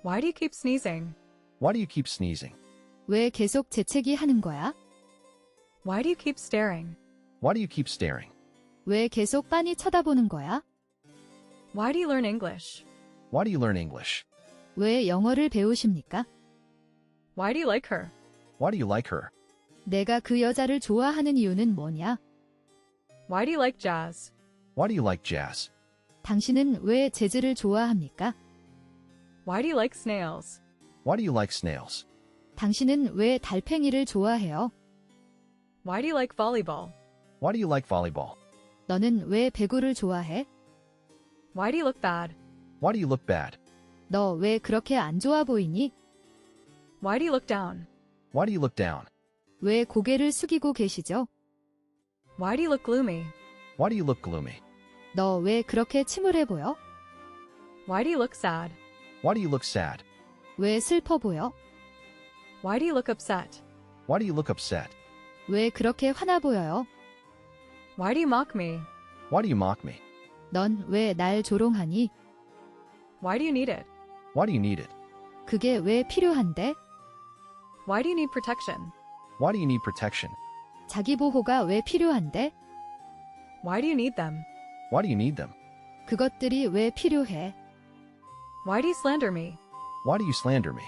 Why do you keep sneezing? Why do you keep sneezing? 왜 계속 재채기 하는 거야? Why do you keep staring? Why do you keep staring? 왜 계속 빤히 쳐다보는 거야? Why do you learn English? Why do you learn English? 왜 영어를 배우십니까? Why do you like her? Why do you like her? 내가 그 여자를 좋아하는 이유는 뭐냐? Why do you like jazz? Why do you like jazz? 당신은 왜 재즈를 좋아합니까? Why do you like snails? Why do you like snails? 당신은 왜 달팽이를 좋아해요? Why do you like volleyball? Why do you like volleyball? 너는 왜 배구를 좋아해? Why do you look bad? Why do you look bad? 너 왜 그렇게 안 좋아 보이니? Why do you look down? Why do you look down? 왜 고개를 숙이고 계시죠? Why do you look gloomy? Why do you look gloomy? 너 왜 그렇게 침울해 보여? Why do you look sad? Why do you look sad? 왜 슬퍼 보여? Why do you look upset? Why do you look upset? 왜 그렇게 화나 보여요? Why do you mock me? Why do you mock me? 넌 왜 날 조롱하니? Why do you need it? Why do you need it? 그게 왜 필요한데? Why do you need protection? Why do you need protection? 자기 보호가 왜 필요한데? Why do you need them? Why do you need them? 그것들이 왜 필요해? Why do you slander me? Why do you slander me?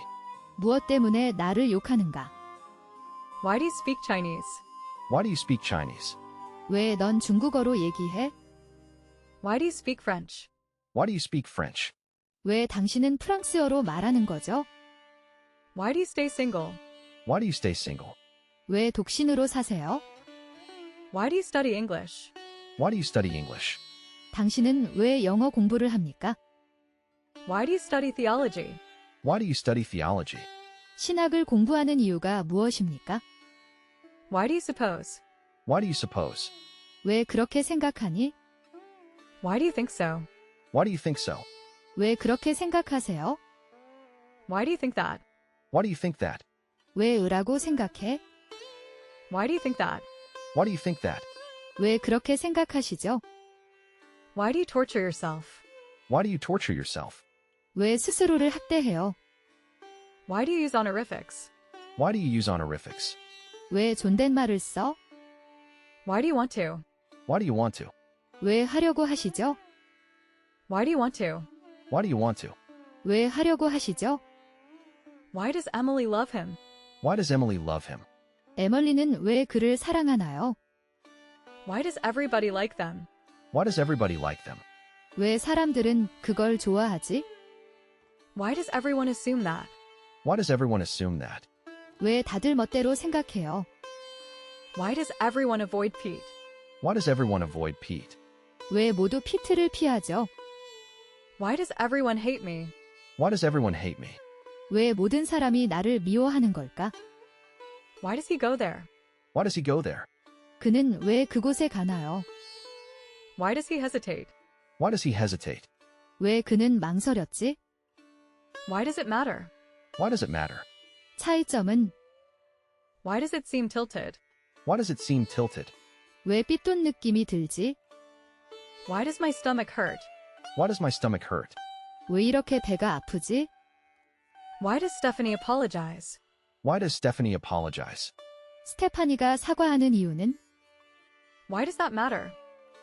무엇 때문에 나를 욕하는가? Why do you speak Chinese? Why do you speak Chinese? 왜 넌 중국어로 얘기해? Why do you speak French? Why do you speak French? 왜 당신은 프랑스어로 말하는 거죠? Why do you stay single? Why do you stay single? 왜 독신으로 사세요? Why do you study English? Why do you study English? 당신은 왜 영어 공부를 합니까? Why do you study theology? Why do you study theology? 신학을 공부하는 이유가 무엇입니까? Why do you suppose? Why do you suppose? 왜 그렇게 생각하니? Why do you think so? Why do you think so? 왜 그렇게 생각하세요? Why do you think that? Why do you think that? 왜 으라고 생각해? Why do you think that? Why do you think that? 왜 그렇게 생각하시죠? Why do you torture yourself? Why do you torture yourself? 왜 스스로를 학대해요? Why do you use honorifics? Why do you use honorifics? 왜 존댓말을 써? Why do you want to? Why do you want to? 왜 하려고 하시죠? Why do you want to? Why do you want to? 왜 하려고 하시죠? Why does Emily love him? Why does Emily love him? 에멀리는 왜 그를 사랑하나요? Why does everybody like them? Why does everybody like them? 왜 사람들은 그걸 좋아하지? Why does everyone assume that? Why does everyone assume that? 왜 다들 멋대로 생각해요? Why does everyone avoid Pete? Why does everyone avoid Pete? 왜 모두 피트를 피하죠? Why does everyone hate me? Why does everyone hate me? 왜 모든 사람이 나를 미워하는 걸까? Why does he go there? Why does he go there? 그는 왜 그곳에 가나요? Why does he hesitate? Why does he hesitate? 왜 그는 망설였지? Why does it matter? Why does it matter? 차이점은 Why does it seem tilted? Why does it seem tilted? 왜 삐뚤 느낌이 들지? Why does my stomach hurt? Why does my stomach hurt? 왜 이렇게 배가 아프지? Why does Stephanie apologize? Why does Stephanie apologize? 스테파니가 사과하는 이유는? Why does that matter?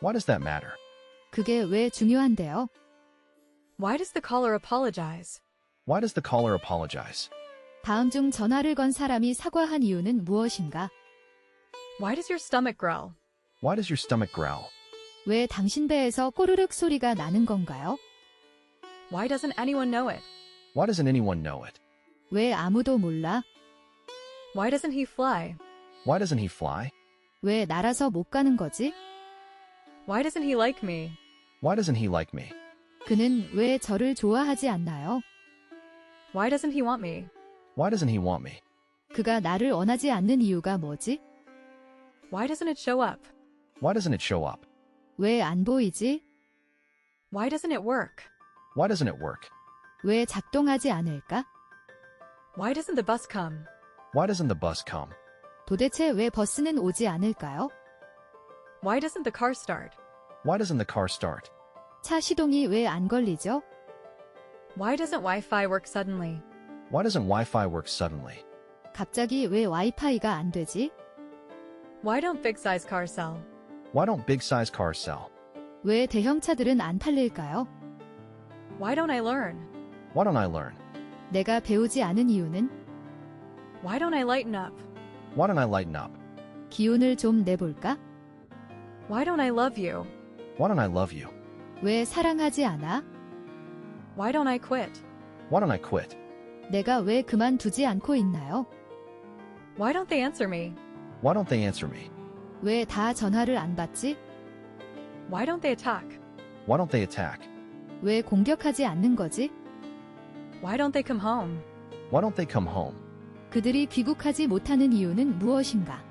Why does that matter? 그게 왜 중요한데요? Why does the caller apologize? Why does the caller apologize? 다음 중 전화를 건 사람이 사과한 이유는 무엇인가? Why does your stomach growl? Why does your stomach growl? 왜 당신 배에서 꼬르륵 소리가 나는 건가요? Why doesn't anyone know it? Why doesn't anyone know it? 왜 아무도 몰라? Why doesn't he fly? Why doesn't he fly? 왜 날아서 못 가는 거지? Why doesn't he like me? Why doesn't he like me? 그는 왜 저를 좋아하지 않나요? Why doesn't he want me? Why doesn't he want me? 그가 나를 원하지 않는 이유가 뭐지? Why doesn't it show up? Why doesn't it show up? 왜 안 보이지? Why doesn't it work? Why doesn't it work? 왜 작동하지 않을까? Why doesn't the bus come? Why doesn't the bus come? 도대체 왜 버스는 오지 않을까요? Why doesn't the car start? Why doesn't the car start? 차 시동이 왜 안 걸리죠? Why doesn't Wi-Fi work suddenly? Why doesn't Wi-Fi work suddenly? 갑자기 왜 와이파이가 안 되지? Why don't big-size cars sell? Why don't big-size cars sell? 왜 대형차들은 안 팔릴까요? Why don't I learn? Why don't I learn? 내가 배우지 않은 이유는? Why don't I lighten up? Why don't I lighten up? 기운을 좀 내볼까? Why don't I love you? Why don't I love you? 왜 사랑하지 않아? Why don't I quit? Why don't I quit? 내가 왜 그만두지 않고 있나요? Why don't they answer me? Why don't they answer me? 왜 다 전화를 안 받지? Why don't they attack? Why don't they attack? 왜 공격하지 않는 거지? Why don't they come home? Why don't they come home? 그들이 귀국하지 못하는 이유는 무엇인가?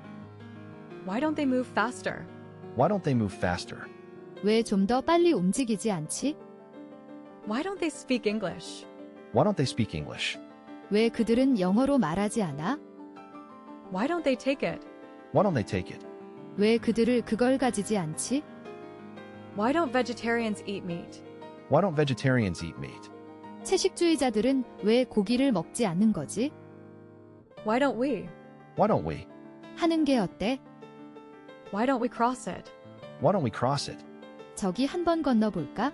Why don't they move faster? Why don't they move faster? 왜 좀 더 빨리 움직이지 않지? Why don't they speak English? Why don't they speak English? 왜 그들은 영어로 말하지 않아? Why don't they take it? Why don't they take it? 왜 그들을 그걸 가지지 않지? Why don't vegetarians eat meat? Why don't vegetarians eat meat? 채식주의자들은 왜 고기를 먹지 않는 거지? Why don't we? Why don't we? 하는 게 어때? Why don't we cross it? Why don't we cross it? 저기 한번 건너볼까?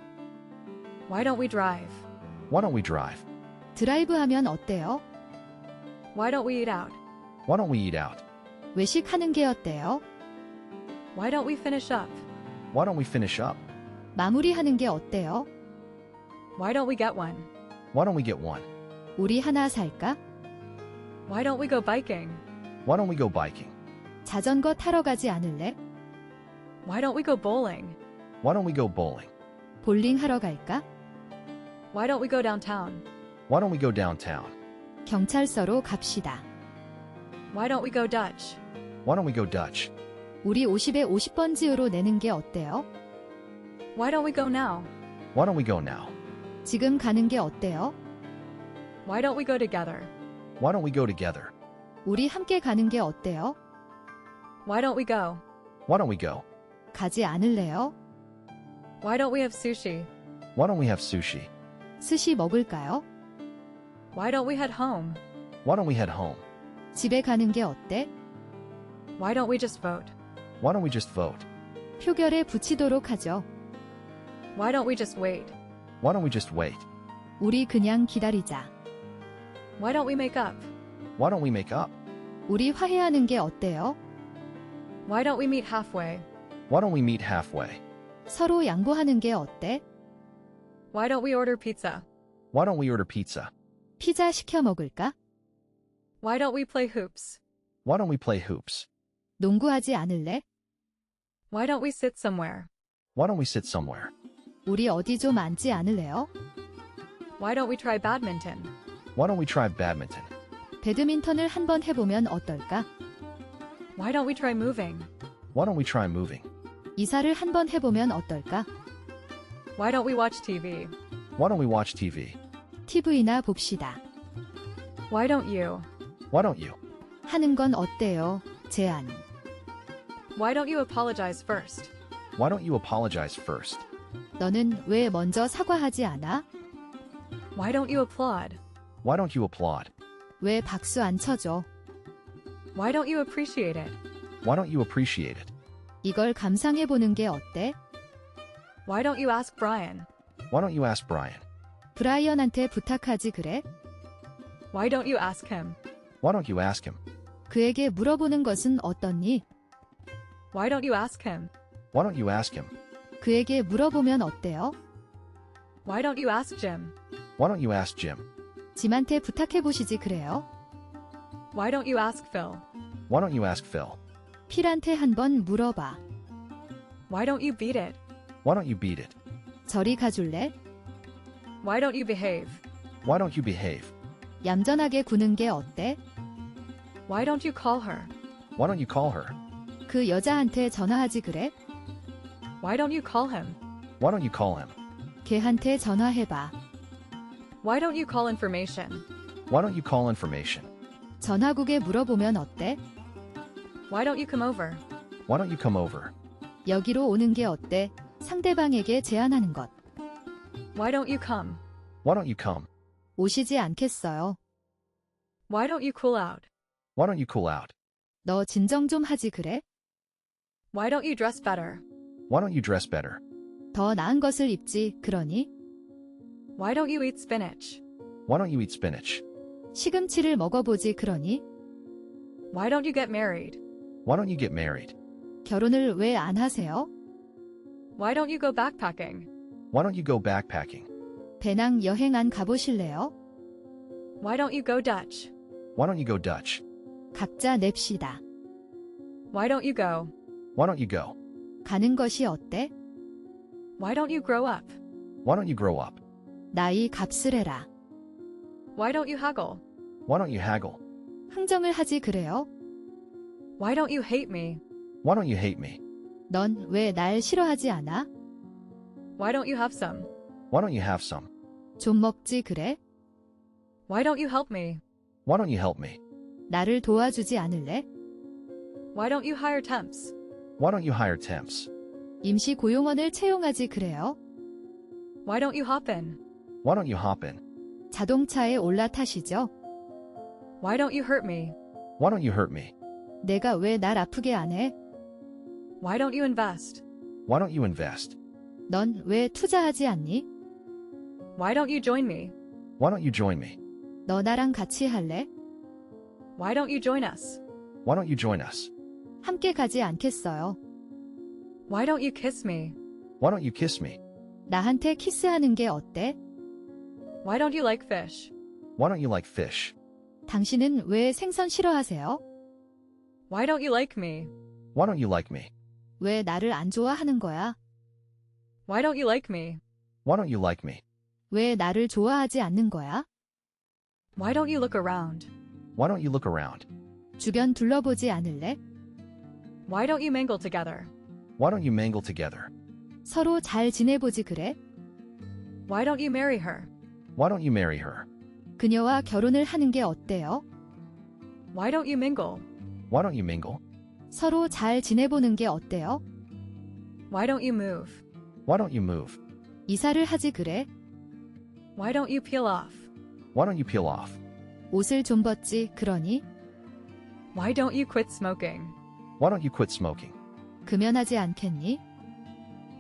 Why don't we drive? Why don't we drive? 드라이브 하면 어때요? Why don't we eat out? Why don't we eat out? 외식하는 게 어때요? Why don't we finish up? Why don't we finish up? 마무리하는 게 어때요? Why don't we get one? Why don't we get one? 우리 하나 살까? Why don't we go biking? Why don't we go biking? 자전거 타러 가지 않을래? Why don't we go bowling? Why don't we go bowling? 볼링 하러 갈까? Why don't we go downtown? Why don't we go downtown? 경찰서로 갑시다. Why don't we go Dutch? Why don't we go Dutch? 우리 50에 50번지으로 내는 게 어때요? Why don't we go now? Why don't we go now? 지금 가는 게 어때요? Why don't we go together? Why don't we go together? 우리 함께 가는 게 어때요? Why don't we go? Why don't we go? 가지 않을래요? Why don't we have sushi? Why don't we have sushi? 스시 먹을까요? Why don't we head home? Why don't we head home? 집에 가는 게 어때? Why don't we just vote? Why don't we just vote? 표결에 붙이도록 하죠. Why don't we just wait? Why don't we just wait? 우리 그냥 기다리자. Why don't we make up? Why don't we make up? 우리 화해하는 게 어때요? Why don't we meet halfway? Why don't we meet halfway? 서로 양보하는 게 어때? Why don't we order pizza? Why don't we order pizza? 피자 시켜 먹을까? Why don't we play hoops? Why don't we play hoops? 농구하지 않을래? Why don't we sit somewhere? Why don't we sit somewhere? 우리 어디 좀 앉지 않을래요? Why don't we try badminton? Why don't we try badminton? 배드민턴을 한번 해보면 어떨까? Why don't we try moving? Why don't we try moving? 이사를 한번 해보면 어떨까? Why don't we watch TV? Why don't we watch TV? TV나 봅시다. Why don't you? Why don't you? 하는 건 어때요? 제안. Why don't you apologize first? Why don't you apologize first? 너는 왜 먼저 사과하지 않아? Why don't you applaud? Why don't you applaud? 왜 박수 안 쳐줘? Why don't you appreciate it? Why don't you appreciate it? 이걸 감상해보는 게 어때? Why don't you ask Brian? Why don't you ask Brian? 브라이언한테 부탁하지 그래? Why don't you ask him? Why don't you ask him? 그에게 물어보는 것은 어떻니? Why don't you ask him? Why don't you ask him? 그에게 물어보면 어때요? Why don't you ask Jim? Why don't you ask Jim? 짐한테 부탁해보시지 그래요? Why don't you ask Phil? Why don't you ask Phil? 필한테 한번 물어봐. Why don't you beat it? Why don't you beat it? 저리 가줄래? Why don't you behave? Why don't you behave? 얌전하게 구는 게 어때? Why don't you call her? Why don't you call her? 그 여자한테 전화하지 그래? Why don't you call him? Why don't you call him? 걔한테 전화해봐. Why don't you call information? Why don't you call information? 전화국에 물어보면 어때? Why don't you come over? Why don't you come over? 여기로 오는 게 어때? 상대방에게 제안하는 것. Why don't you come? Why don't you come? 오시지 않겠어요? Why don't you cool out? Why don't you cool out? 너 진정 좀 하지 그래? Why don't you dress better? Why don't you dress better? 더 나은 것을 입지 그러니? Why don't you eat spinach? Why don't you eat spinach? 시금치를 먹어보지 그러니? Why don't you get married? Why don't you get married? 결혼을 왜 안 하세요? Why don't you go backpacking? Why don't you go backpacking? 배낭 여행 안 가보실래요? Why don't you go Dutch? Why don't you go Dutch? 각자 냅시다. Why don't you go? Why don't you go? 가는 것이 어때? Why don't you grow up? Why don't you grow up? 나이 값을 해라. Why don't you haggle? Why don't you haggle? 흥정을 하지 그래요? Why don't you hate me? Why don't you hate me? 넌 왜 날 싫어하지 않아? Why don't you have some? Why don't you have some? 좀 먹지 그래? Why don't you help me? Why don't you help me? 나를 도와주지 않을래? Why don't you hire temps? Why don't you hire temps? 임시 고용원을 채용하지 그래요? Why don't you hop in? Why don't you hop in? 자동차에 올라타시죠? Why don't you hurt me? Why don't you hurt me? 내가 왜 날 아프게 안 해? Why don't you invest? Why don't you invest? 넌 왜 투자하지 않니? Why don't you join me? Why don't you join me? 너 나랑 같이 할래? Why don't you join us? Why don't you join us? 함께 가지 않겠어요. Why don't you kiss me? Why don't you kiss me? 나한테 키스하는 게 어때? Why don't you like fish? Why don't you like fish? 당신은 왜 생선 싫어하세요? Why don't you like me? Why don't you like me? 왜 나를 안 좋아하는 거야? Why don't you like me? Why don't you like me? 왜 나를 좋아하지 않는 거야? Why don't you look around? Why don't you look around? 주변 둘러보지 않을래? Why don't you mingle together? Why don't you mingle together? 서로 잘 지내보지 그래? Why don't you marry her? Why don't you marry her? 그녀와 결혼을 하는 게 어때요? Why don't you mingle? Why don't you mingle? 서로 잘 지내보는 게 어때요? Why don't you move? Why don't you move? 이사를 하지 그래? Why don't you peel off? Why don't you peel off? 옷을 좀 벗지 그러니? Why don't you quit smoking? Why don't you quit smoking? 금연하지 않겠니?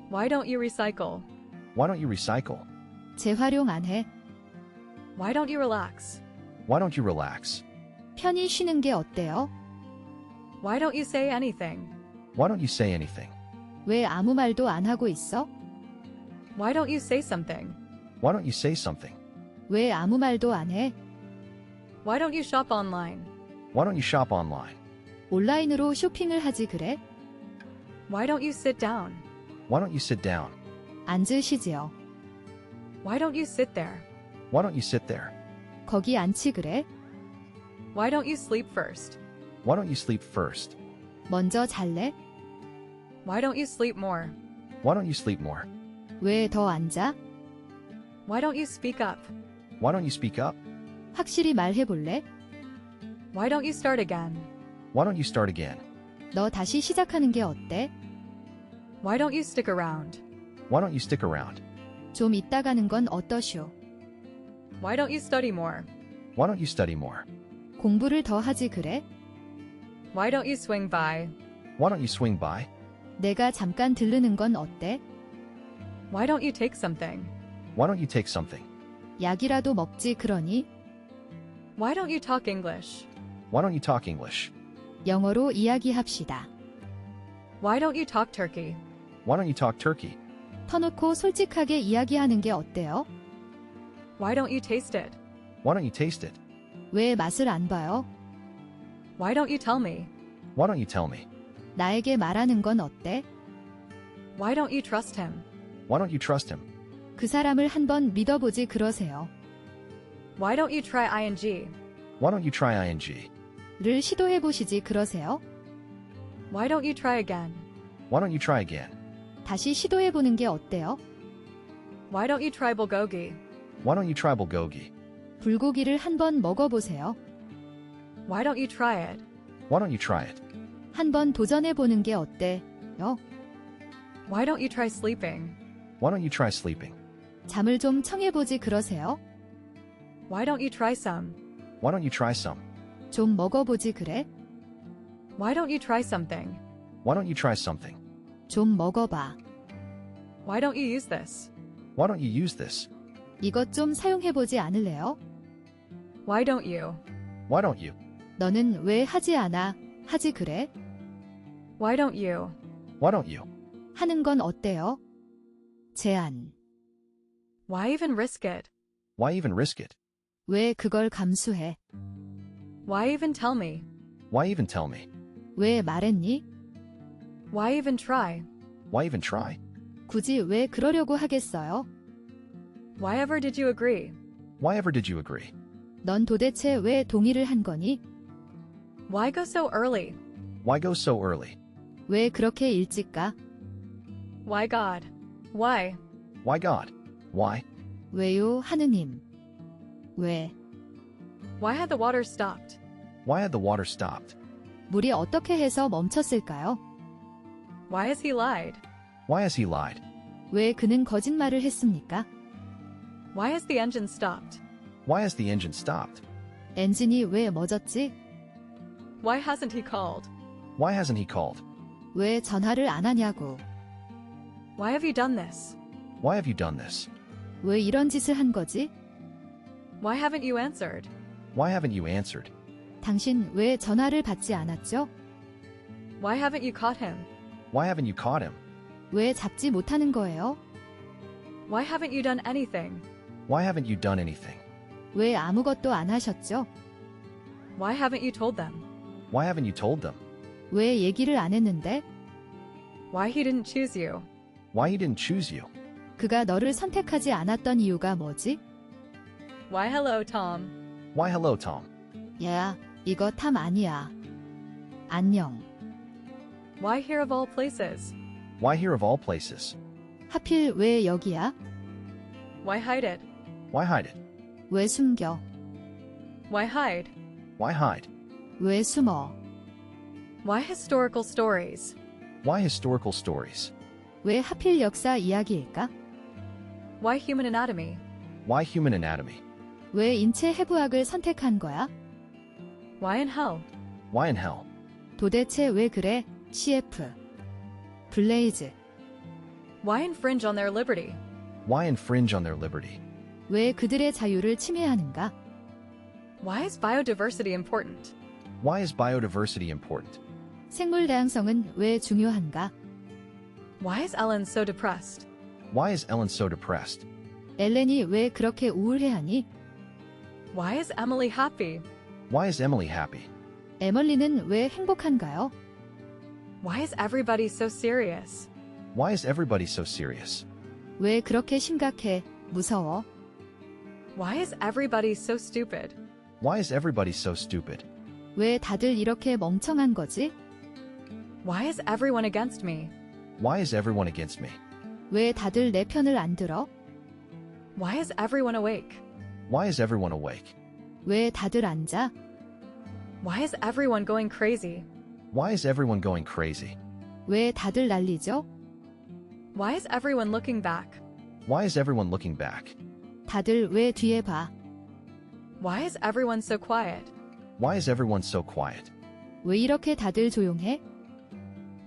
Why don't you recycle? Why don't you recycle? 재활용 안 해? Why don't you relax? Why don't you relax? 편히 쉬는 게 어때요? Why don't you say anything? Why don't you say anything? 왜 아무 말도 안 하고 있어? Why don't you say something? Why don't you say something? 왜 아무 말도 안 해? Why don't you shop online? Why don't you shop online? 온라인으로 쇼핑을 하지 그래? Why don't you sit down? Why don't you sit down? 앉으시지요. Why don't you sit there? Why don't you sit there? 거기 앉지 그래? Why don't you sleep first? Why don't you sleep first? 먼저 잘래? Why don't you sleep more? Why don't you sleep more? 왜 더 앉아? Why don't you speak up? Why don't you speak up? 확실히 말해볼래? Why don't you start again? Why don't you start again? 너 다시 시작하는 게 어때? Why don't you stick around? Why don't you stick around? 좀 이따 가는 건 어떠쇼? Why don't you study more? Why don't you study more? 공부를 더 하지 그래? Why don't you swing by? Why don't you swing by? 내가 잠깐 들르는 건 어때? Why don't you take something? Why don't you take something? 약이라도 먹지 그러니? Why don't you talk English? Why don't you talk English? 영어로 이야기합시다. Why don't you talk Turkey? Why don't you talk Turkey? 터놓고 솔직하게 이야기하는 게 어때요? Why don't you taste it? Why don't you taste it? 왜 맛을 안 봐요? Why don't you tell me? Why don't you tell me? 나에게 말하는 건 어때? Why don't you trust him? Why don't you trust him? 그 사람을 한번 믿어보지 그러세요. Why don't you try ing? Why don't you try ing? 를 시도해보시지 그러세요. Why don't you try again? Why don't you try again? 다시 시도해보는 게 어때요? Why don't you try bulgogi? Why don't you try bulgogi? 불고기를 한번 먹어보세요. Why don't you try it? Why don't you try it? 한번 도전해보는 게 어때요? Why don't you try sleeping? Why don't you try sleeping? 잠을 좀 청해보지 그러세요? Why don't you try some? Why don't you try some? 좀 먹어보지 그래? Why don't you try something? Why don't you try something? 좀 먹어봐. Why don't you use this? Why don't you use this? 이것 좀 사용해보지 않을래요? Why don't you? Why don't you? 너는 왜 하지 않아? 하지 그래? Why don't you? Why don't you? 하는 건 어때요? 제안. Why even risk it? Why even risk it? 왜 그걸 감수해? Why even tell me? Why even tell me? 왜 말했니? Why even try? Why even try? 굳이 왜 그러려고 하겠어요? Why ever did you agree? Why ever did you agree? 넌 도대체 왜 동의를 한 거니? Why go so early? Why go so early? 왜 그렇게 일찍 가? Why God? Why? Why God? Why? 왜요, 하느님? 왜? Why had the water stopped? Why had the water stopped? 물이 어떻게 해서 멈췄을까요? Why has he lied? Why has he lied? 왜 그는 거짓말을 했습니까? Why has the engine stopped? Why has the engine stopped? 엔진이 왜 멎었지? Why hasn't he called? Why hasn't he called? 왜 전화를 안 하냐고? Why have you done this? Why have you done this? 왜 이런 짓을 한 거지? Why haven't you answered? Why haven't you answered? 당신 왜 전화를 받지 않았죠? Why haven't you caught him? Why haven't you caught him? 왜 잡지 못하는 거예요? Why haven't you done anything? Why haven't you done anything? 왜 아무것도 안 하셨죠? Why haven't you told them? Why haven't you told them? 왜 얘기를 안 했는데? Why he didn't choose you? Why he didn't choose you? 그가 너를 선택하지 않았던 이유가 뭐지? Why hello, Tom? Why hello, Tom? 야, 이거 탐 아니야. 안녕. Why here of all places? Why here of all places? 하필 왜 여기야? Why hide it? Why hide it? 왜 숨겨? Why hide? Why hide? 왜 숨어? Why historical stories? Why historical stories? 왜 하필 역사 이야기일까? Why human anatomy? Why human anatomy? 왜 인체 해부학을 선택한 거야? Why in hell? Why in hell? 도대체 왜 그래? CF. 블레이즈. Why infringe on their liberty? Why infringe on their liberty? 왜 그들의 자유를 침해하는가? Why is biodiversity important? Why is biodiversity important? 생물 다양성은 왜 중요한가? Why is Ellen so depressed? Why is Ellen so depressed? 엘렌이 왜 그렇게 우울해하니? Why is Emily happy? Why is Emily happy? 에멀리는 왜 행복한가요? Why is everybody so serious? Why is everybody so serious? 왜 그렇게 심각해? 무서워? Why is everybody so stupid? Why is everybody so stupid? 왜 다들 이렇게 멍청한 거지? Why is everyone against me? Why is everyone against me? 왜 다들 내 편을 안 들어? Why is everyone awake? Why is everyone awake? 왜 다들 앉아? Why is everyone going crazy? Why is everyone going crazy? 왜 다들 난리죠? Why is everyone looking back? Why is everyone looking back? 다들 왜 뒤에 봐? Why is everyone so quiet? Why is everyone so quiet? 왜 이렇게 다들 조용해?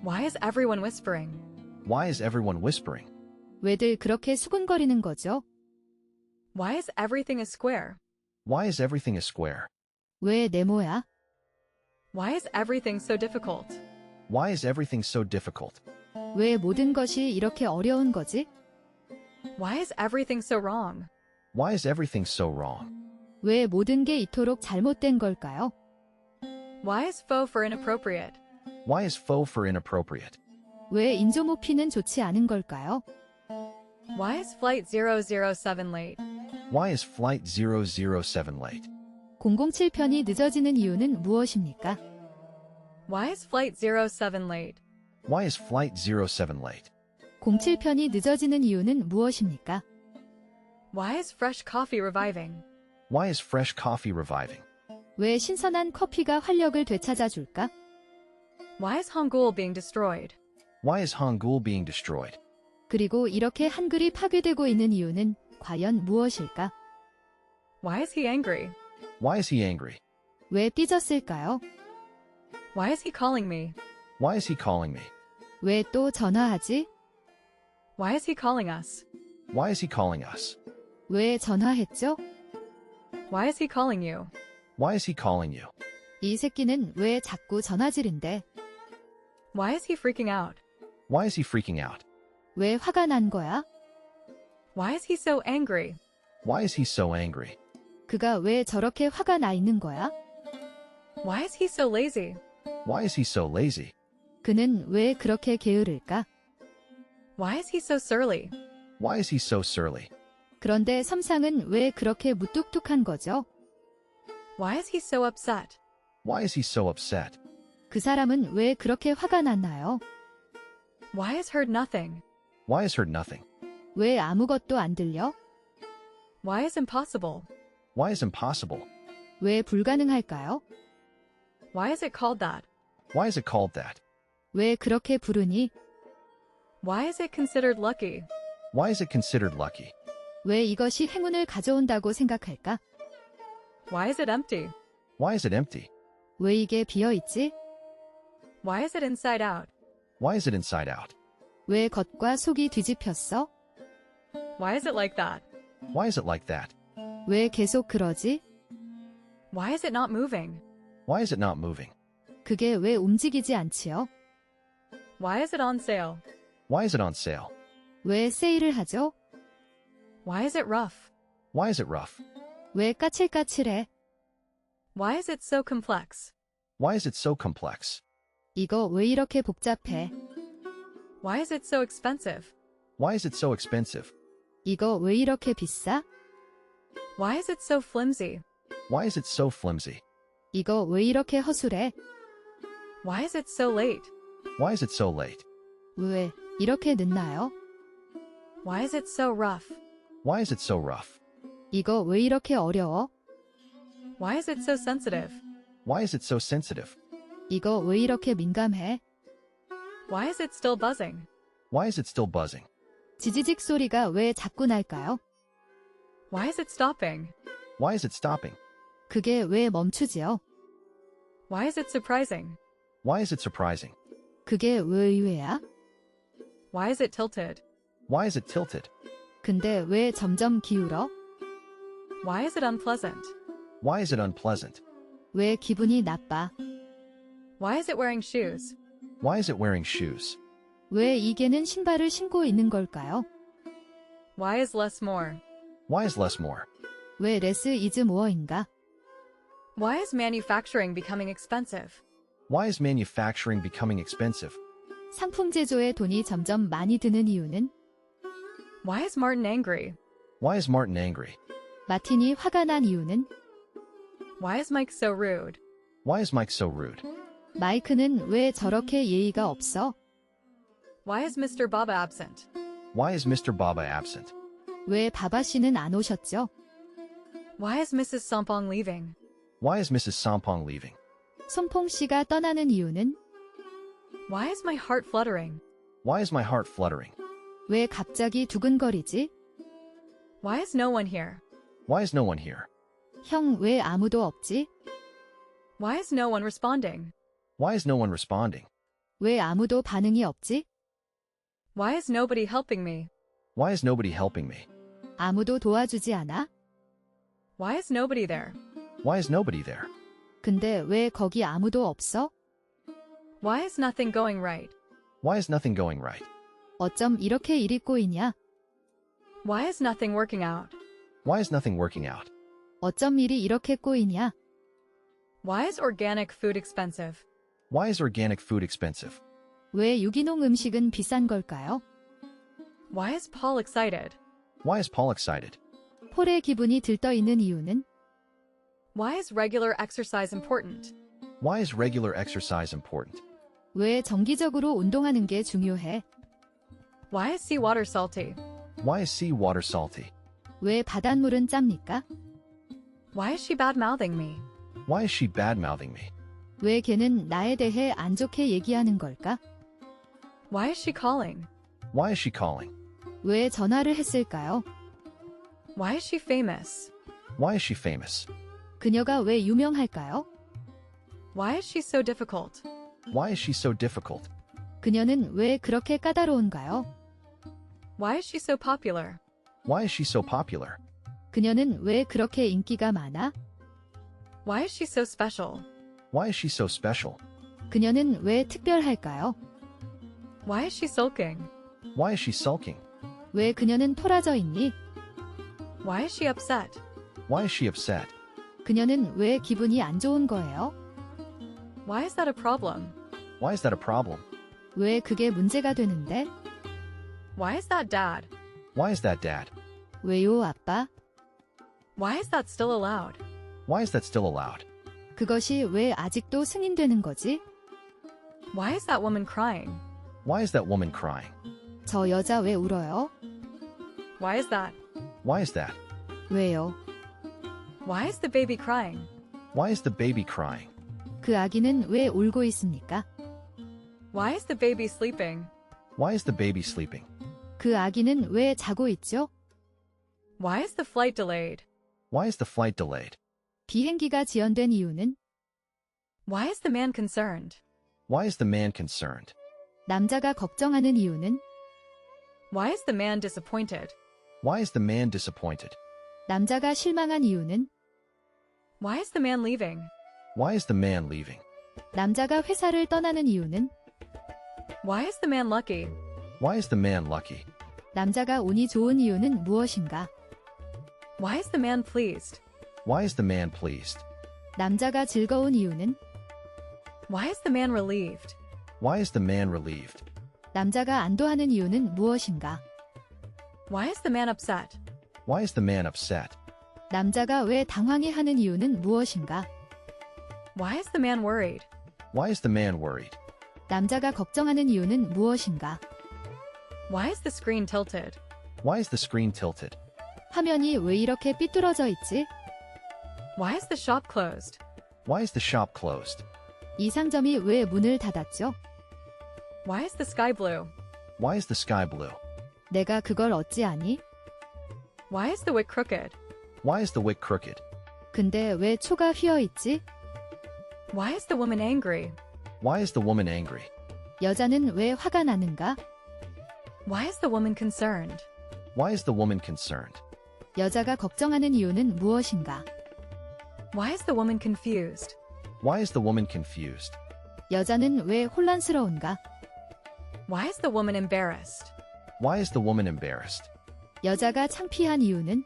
Why is everyone whispering? Why is everyone whispering? 왜들 그렇게 수군거리는 거죠? Why is everything a square? Why is everything a square? 왜 네모야? Why is everything so difficult? Why is everything so difficult? 왜 모든 것이 이렇게 어려운 거지? Why is everything so wrong? Why is everything so wrong? 왜 모든 게 이토록 잘못된 걸까요? Why is faux for inappropriate? Why is faux for inappropriate? 왜 인조모피는 좋지 않은 걸까요? Why is flight 007 late? Why is flight 007 late? 007편이 늦어지는 이유는 무엇입니까? Why is flight 07 late? Why is flight 07 late? 07편이 늦어지는 이유는 무엇입니까? Why is fresh coffee reviving? Why is fresh coffee reviving? 왜 신선한 커피가 활력을 되찾아 줄까? Why is Hangul being destroyed? Why is Hangul being destroyed? 그리고 이렇게 한글이 파괴되고 있는 이유는 과연 무엇일까? Why is he angry? Why is he angry? 왜 삐졌을까요? Why is he calling me? Why is he calling me? 왜 또 전화하지? Why is he calling us? Why is he calling us? 왜 전화했죠? Why is he calling you? Why is he calling you? 이 새끼는 왜 자꾸 전화질인데? Why is he freaking out? Why is he freaking out? 왜 화가 난 거야? Why is he so angry? Why is he so angry? 그가 왜 저렇게 화가 나 있는 거야? Why is he so lazy? Why is he so lazy? 그는 왜 그렇게 게으를까? Why is he so surly? Why is he so surly? 그런데 섬상은 왜 그렇게 무뚝뚝한 거죠? Why is he so upset? Why is he so upset? 그 사람은 왜 그렇게 화가 났나요? Why has heard nothing? Why has heard nothing? 왜 아무것도 안 들려? Why is impossible? Why is impossible? 왜 불가능할까요? Why is it called that? Why is it called that? 왜 그렇게 부르니? Why is it considered lucky? Why is it considered lucky? 왜 이것이 행운을 가져온다고 생각할까? Why is it empty? Why is it empty? 왜 이게 비어 있지? Why is it inside out? Why is it inside out? 왜 겉과 속이 뒤집혔어? Why is it like that? Why is it like that? 왜 계속 그러지? Why is it not moving? Why is it not moving? 그게 왜 움직이지 않지요? Why is it on sale? Why is it on sale? 왜 세일을 하죠? Why is it rough? Why is it rough? 왜 까칠까칠해? Why is it so complex? Why is it so complex? 이거 왜 이렇게 복잡해? Why is it so expensive? Why is it so expensive? 이거 왜 이렇게 비싸? Why is it so flimsy? Why is it so flimsy? 이거 왜 이렇게 허술해? Why is it so late? Why is it so late? 왜 이렇게 늦나요? Why is it so rough? Why is it so rough? 이거 왜 이렇게 어려워? Why is it so sensitive? Why is it so sensitive? 이거 왜 이렇게 민감해? Why is it still buzzing? Why is it still buzzing? 지지직 소리가 왜 자꾸 날까요? Why is it stopping? Why is it stopping? 그게 왜 멈추지요? Why is it surprising? Why is it surprising? 그게 왜 의외야? Why is it tilted? Why is it tilted? 근데 왜 점점 기울어? Why is it unpleasant? Why is it unpleasant? 왜 기분이 나빠? Why is it wearing shoes? Why is it wearing shoes? 왜 이 개는 신발을 신고 있는 걸까요? Why is less more? Why is less more? 왜 less is more인가? Why is manufacturing becoming expensive? Why is manufacturing becoming expensive? 상품 제조에 돈이 점점 많이 드는 이유는? Why is Martin angry? Why is Martin angry? 마틴이 화가 난 이유는? Why is Mike so rude? Why is Mike so rude? 마이크는 왜 저렇게 예의가 없어? Why is Mr. Baba absent? Why is Mr. Baba absent? 왜 바바 씨는 안 오셨죠? Why is Mrs. Sampong leaving? Why is Mrs. Sampong leaving? 손퐁 씨가 떠나는 이유는? Why is my heart fluttering? Why is my heart fluttering? 왜 갑자기 두근거리지? Why is no one here? Why is no one here? 형, 왜 아무도 없지? Why is no one responding? Why is no one responding? 왜 아무도 반응이 없지? Why is nobody helping me? Why is nobody helping me? 아무도 도와주지 않아? Why is nobody there? Why is nobody there? 근데 왜 거기 아무도 없어? Why is nothing going right? Why is nothing going right? 어쩜 이렇게 일이 꼬이냐? Why is nothing working out? Why is nothing working out? 어쩜 일이 이렇게 꼬이냐? Why is organic food expensive? Why is organic food expensive? 왜 유기농 음식은 비싼 걸까요? Why is Paul excited? Why is Paul excited? 폴의 기분이 들떠 있는 이유는? Why is regular exercise important? Why is regular exercise important? 왜 정기적으로 운동하는 게 중요해? Why is seawater salty? Why is seawater salty? 왜 바닷물은 짭니까? Why is she bad-mouthing me? Why is she bad-mouthing me? 왜 걔는 나에 대해 안 좋게 얘기하는 걸까? Why is she calling? Why is she calling? 왜 전화를 했을까요? Why is she famous? Why is she famous? 그녀가 왜 유명할까요? Why is she so difficult? Why is she so difficult? 그녀는 왜 그렇게 까다로운가요? Why is she so popular? Why is she so popular? 그녀는 왜 그렇게 인기가 많아? Why is she so special? Why is she so special? 그녀는 왜 특별할까요? Why is she sulking? Why is she sulking? 왜 그녀는 토라져 있니? Why is she upset? Why is she upset? 그녀는 왜 기분이 안 좋은 거예요? Why is that a problem? Why is that a problem? 왜 그게 문제가 되는데? Why is that dad? Why is that dad? 왜요, 아빠? Why is that still allowed? Why is that still allowed? 그것이 왜 아직도 승인되는 거지? Why is that woman crying? Why is that woman crying? 저 여자 왜 울어요? Why is that? Why is that? 왜요? Why is the baby crying? Why is the baby crying? 그 아기는 왜 울고 있습니까? Why is the baby sleeping? Why is the baby sleeping? 그 아기는 왜 자고 있죠? Why is the flight delayed? Why is the flight delayed? 비행기가 지연된 이유는? Why is the man concerned? Why is the man concerned? 남자가 걱정하는 이유는? Why is the man disappointed? Why is the man disappointed? 남자가 실망한 이유는? Why is the man leaving? Why is the man leaving? 남자가 회사를 떠나는 이유는? Why is the man lucky? Why is the man lucky? 남자가 운이 좋은 이유는 무엇인가? Why is the man pleased? Why is the man pleased? 남자가 즐거운 이유는? Why is the man relieved? Why is the man relieved? 남자가 안도하는 이유는 무엇인가? Why is the man upset? Why is the man upset? 남자가 왜 당황해하는 이유는 무엇인가? Why is the man worried? Why is the man worried? 남자가 걱정하는 이유는 무엇인가? Why is the screen tilted? Why is the screen tilted? 화면이 왜 이렇게 삐뚤어져 있지? Why is the shop closed? Why is the shop closed? 이 상점이 왜 문을 닫았죠? Why is the sky blue? Why is the sky blue? 내가 그걸 어찌 아니? Why is the wick crooked? Why is the wick crooked? 근데 왜 초가 휘어 있지? Why is the woman angry? Why is the woman angry? 여자는 왜 화가 나는가? Why is the woman concerned? Why is the woman concerned? 여자가 걱정하는 이유는 무엇인가? Why is the woman confused? Why is the woman confused? 여자는 왜 혼란스러운가? Why is the woman embarrassed? Why is the woman embarrassed? 여자가 창피한 이유는?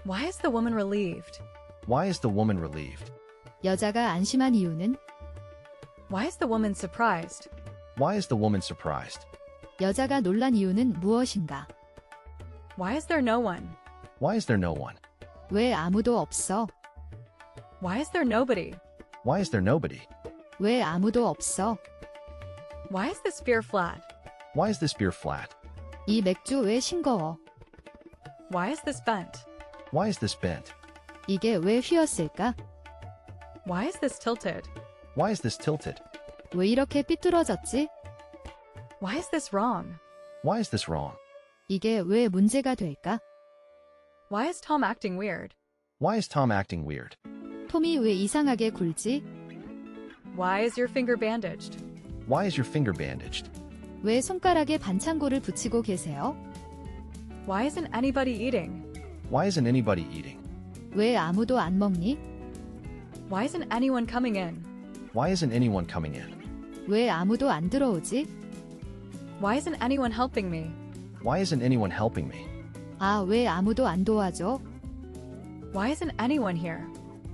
Why is the woman relieved? Why is the woman relieved? 여자가 안심한 이유는? Why is the woman surprised? Why is the woman surprised? 여자가 놀란 이유는 무엇인가? Why is there no one? Why is there no one? 왜 아무도 없어? Why is there nobody? Why is there nobody? 왜 아무도 없어? Why is this beer flat? Why is this beer flat? 이 맥주 왜 싱거워? Why is this bent? Why is this bent? 이게 왜 휘었을까? Why is this tilted? Why is this tilted? 왜 이렇게 삐뚤어졌지? Why is this wrong? Why is this wrong? 이게 왜 문제가 될까? Why is Tom acting weird? Why is Tom acting weird? 톰이 왜 이상하게 굴지? Why is your finger bandaged? Why is your finger bandaged? 왜 손가락에 반창고를 붙이고 계세요? Why isn't anybody eating? Why isn't anybody eating? 왜 아무도 안 먹니? Why isn't anyone coming in? Why isn't anyone coming in? 왜 아무도 안 들어오지? Why isn't anyone helping me? Why isn't anyone helping me? 아, 왜 아무도 안 도와줘? Why isn't anyone here?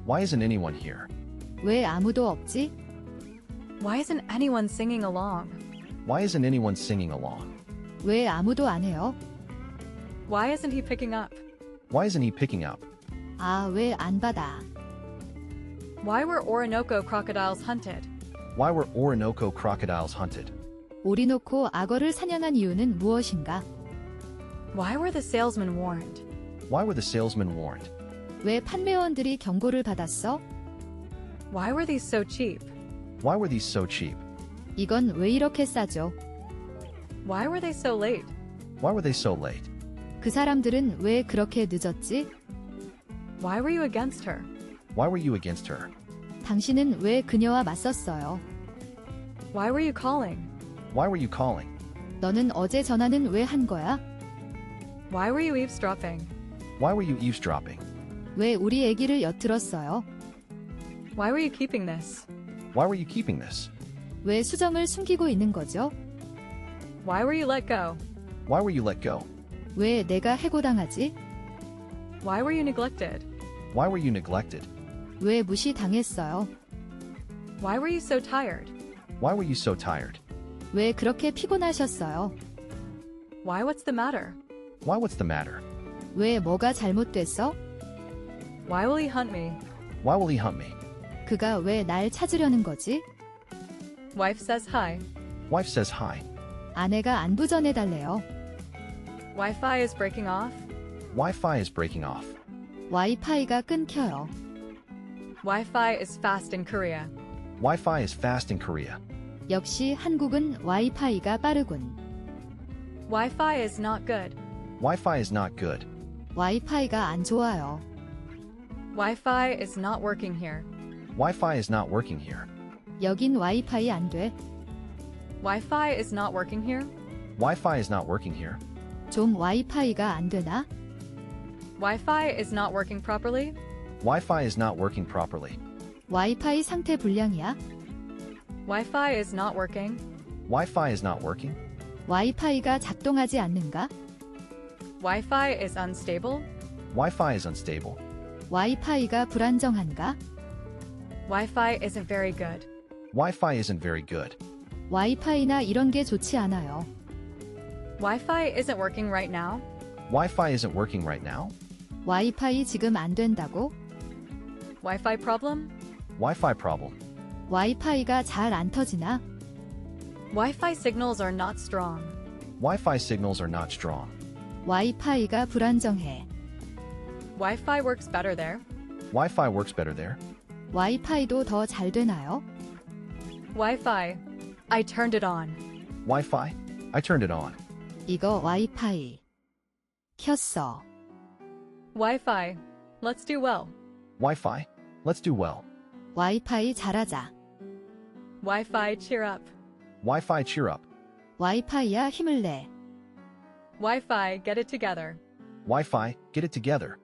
Why isn't anyone here? 왜 아무도 없지? Why isn't anyone singing along? Why isn't anyone singing along? 왜 아무도 안 해요? Why isn't he picking up? Why isn't he picking up? 아, 왜 안 받아? Why were Orinoco crocodiles hunted? Why were Orinoco crocodiles hunted? 오리노코 악어를 사냥한 이유는 무엇인가? Why were the salesmen warned? Why were the salesmen warned? 왜 판매원들이 경고를 받았어? Why were these so cheap? Why were these so cheap? 이건 왜 이렇게 싸죠? Why were they so late? Why were they so late? 그 사람들은 왜 그렇게 늦었지? Why were you against her? Why were you against her? 당신은 왜 그녀와 맞섰어요? Why were you calling? Why were you calling? 너는 어제 전화는 왜 한 거야? Why were you eavesdropping? Why were you eavesdropping? 왜 우리 얘기를 엿들었어요? Why were you keeping this? Why were you keeping this? 왜 수정을 숨기고 있는 거죠? Why were you let go? Why were you let go? 왜 내가 해고당하지? Why were you neglected? Why were you neglected? 왜 무시당했어요? Why were you so tired? Why were you so tired? 왜 그렇게 피곤하셨어요? Why what's the matter? Why what's the matter? 왜 뭐가 잘못됐어? Why will he hunt me? Why will he hunt me? 그가 왜 날 찾으려는 거지? Wife says hi. Wife says hi. 아내가 안부 전해달래요. Wi-Fi is breaking off. Wi-Fi is breaking off. 와이파이가 끊겨요. Wi-Fi is fast in Korea. Wi-Fi is fast in Korea. 역시 한국은 와이파이가 빠르군. Wi-Fi is not good. Wi-Fi is not good. 와이파이가 안 좋아요. Wi-Fi is not working here. Wi-Fi is not working here. 여긴 와이파이 안 돼. Wi-Fi is not working here. Wi-Fi is not working here. 좀 와이파이가 안 되나? Wi-Fi is not working properly. Wi-Fi is not working properly. 와이파이 상태 불량이야? Wi-Fi is not working. Wi-Fi is not working. 와이파이가 작동하지 않는가? Wi-Fi is unstable. Wi-Fi is unstable. 와이파이가 불안정한가? Wi-Fi isn't very good. Wi-Fi isn't very good. 와이파이나 이런 게 좋지 않아요. Wi-Fi isn't working right now. Wi-Fi isn't working right now. 와이파이 지금 안 된다고? Wi-Fi problem? Wi-Fi problem. 와이파이가 잘 안 터지나? Wi-Fi signals are not strong. Wi-Fi signals are not strong. 와이파이가 불안정해. Wi-Fi works better there. Wi-Fi works better there. 와이파이도 더 잘 되나요? Wi-Fi. I turned it on. Wi-Fi? I turned it on. 이거 와이파이. 켰어. Wi-Fi. Let's do well. Wi-Fi? Let's do well. 와이파이 잘하자. Wi-Fi cheer up. Wi-Fi cheer up. 와이파이야 힘을 내. Wi-Fi get it together. Wi-Fi get it together.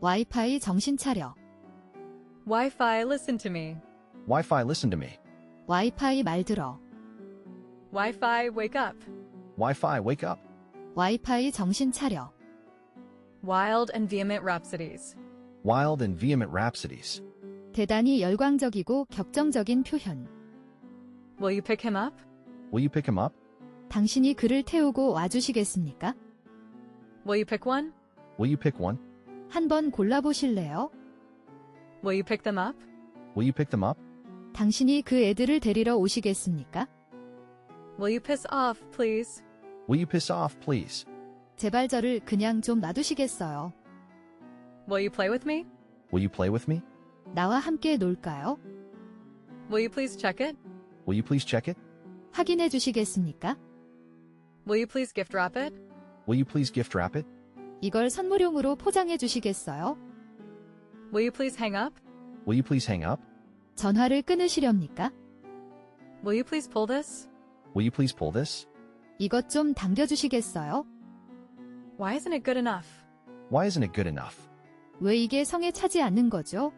와이파이 정신 차려. Wi-Fi listen to me. Wi-Fi listen to me. 와이파이 말 들어. Wi-Fi wake up. Wi-Fi wake up. 와이파이 정신 차려. Wild and vehement rhapsodies. Wild and vehement rhapsodies. 대단히 열광적이고 격정적인 표현. Will you pick him up? Will you pick him up? 당신이 그를 태우고 와주시겠습니까? Will you pick one? Will you pick one? 한번 골라보실래요? Will you pick them up? Will you pick them up? 당신이 그 애들을 데리러 오시겠습니까? Will you piss off, please? Will you piss off, please? 제발 저를 그냥 좀 놔두시겠어요? Will you play with me? Will you play with me? 나와 함께 놀까요? Will you please check it? Will you please check it? 확인해 주시겠습니까? Will you please gift wrap it? Will you please gift wrap it? 이걸 선물용으로 포장해 주시겠어요? Will you please hang up? Will you please hang up? 전화를 끊으시렵니까? Will you please pull this? Will you please pull this? 이것 좀 당겨주시겠어요? Why isn't it good enough? Why isn't it good enough? 왜 이게 성에 차지 않는 거죠?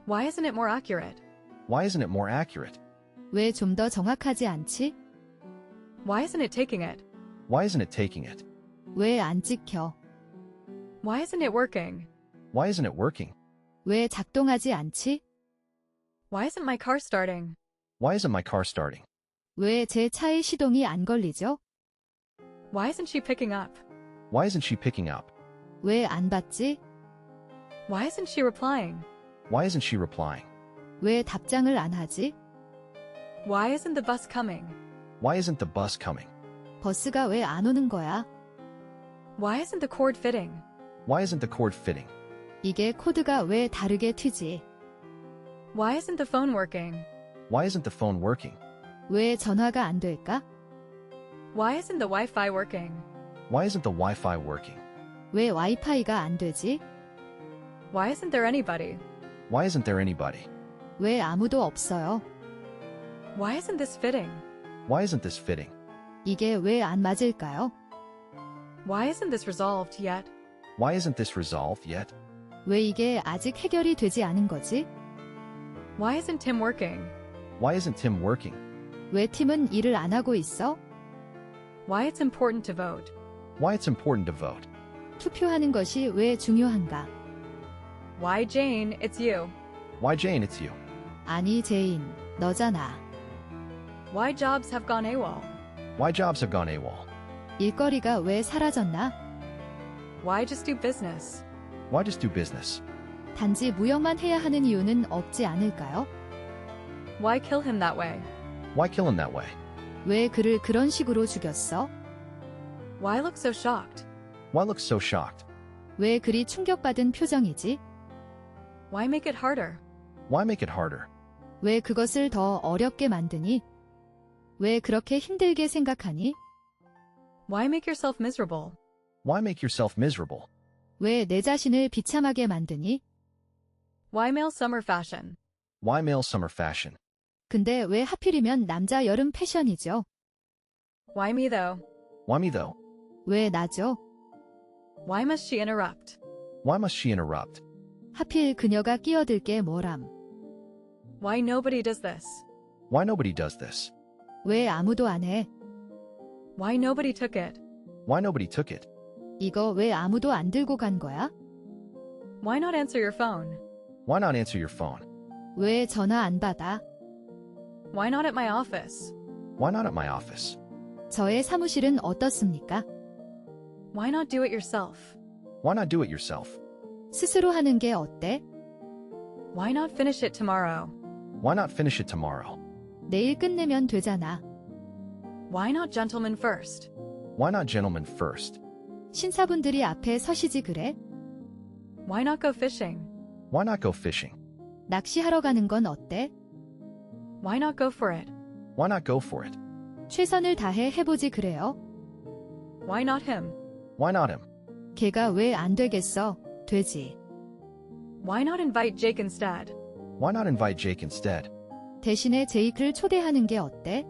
Why isn't it more accurate? Why isn't it more accurate? 왜 좀 더 정확하지 않지? Why isn't it taking it? Why isn't it taking it? 왜 안 찍혀? Why isn't it working? Why isn't it working? 왜 작동하지 않지? Why isn't my car starting? Why isn't my car starting? 왜 제 차의 시동이 안 걸리죠? Why isn't she picking up? Why isn't she picking up? 왜 안 받지? Why isn't she replying? Why isn't she replying? 왜 답장을 안 하지? Why isn't the bus coming? Why isn't the bus coming? 버스가 왜 안 오는 거야? Why isn't the cord fitting? Why isn't the cord fitting? 이게 코드가 왜 다르게 튀지? Why isn't the phone working? Why isn't the phone working? 왜 전화가 안 될까? Why isn't the Wi-Fi working? Why isn't the Wi-Fi working? 왜 와이파이가 안 되지? Why isn't there anybody? Why isn't there anybody? 왜 아무도 없어요? Why isn't this fitting? Why isn't this fitting? 이게 왜 안 맞을까요? Why isn't this resolved yet? Why isn't this resolved yet? 왜 이게 아직 해결이 되지 않은 거지? Why isn't Tim working? Why isn't Tim working? 왜 팀은 일을 안 하고 있어? Why it's important to vote? Why it's important to vote? 투표하는 것이 왜 중요한가? Why Jane, it's you. Why Jane, it's you. 아니 제인, 너잖아. Why jobs have gone AWOL? Why jobs have gone AWOL? 일거리가 왜 사라졌나? Why just do business? Why just do business? 단지 무역만 해야 하는 이유는 없지 않을까요? Why kill him that way? Why kill him that way? 왜 그를 그런 식으로 죽였어? Why look so shocked? Why look so shocked? 왜 그리 충격받은 표정이지? Why make it harder? Why make it harder? 왜 그것을 더 어렵게 만드니? 왜 그렇게 힘들게 생각하니? Why make yourself miserable? Why make yourself miserable? 왜 내 자신을 비참하게 만드니? Why male summer fashion? Why male summer fashion? 근데 왜 하필이면 남자 여름 패션이죠? Why me though? Why me though? 왜 나죠? Why must she interrupt? Why must she interrupt? 하필 그녀가 끼어들 게 뭐람? Why nobody does this? Why nobody does this? 왜 아무도 안 해? Why nobody took it? Why nobody took it? 이거 왜 아무도 안 들고 간 거야? Why not answer your phone? Why not answer your phone? 왜 전화 안 받아? Why not at my office? Why not at my office? 저의 사무실은 어떻습니까? Why not do it yourself? Why not do it yourself? 스스로 하는 게 어때? Why not finish it tomorrow? Why not finish it tomorrow? 내일 끝내면 되잖아. Why not gentlemen first? Why not gentlemen first? 신사분들이 앞에 서시지 그래? Why not go fishing? Why not go fishing? 낚시하러 가는 건 어때? Why not go for it? Why not go for it? 최선을 다해 해보지 그래요? Why not him? Why not him? 걔가 왜 안 되겠어? 되지. Why not invite Jake instead? Why not invite Jake instead? 대신에 제이크를 초대하는 게 어때?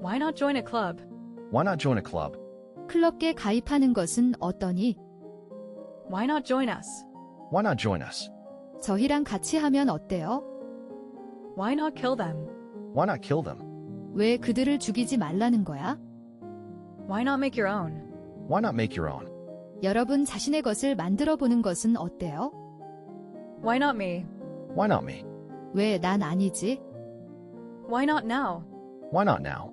Why not join a club? Why not join a club? 클럽계 가입하는 것은 어떠니? Why not join us? Why not join us? 저희랑 같이 하면 어때요? Why not kill them? Why not kill them? 왜 그들을 죽이지 말라는 거야? Why not make your own? Why not make your own? 여러분 자신의 것을 만들어 보는 것은 어때요? Why not me? Why not me? 왜 난 아니지? Why not now? Why not now?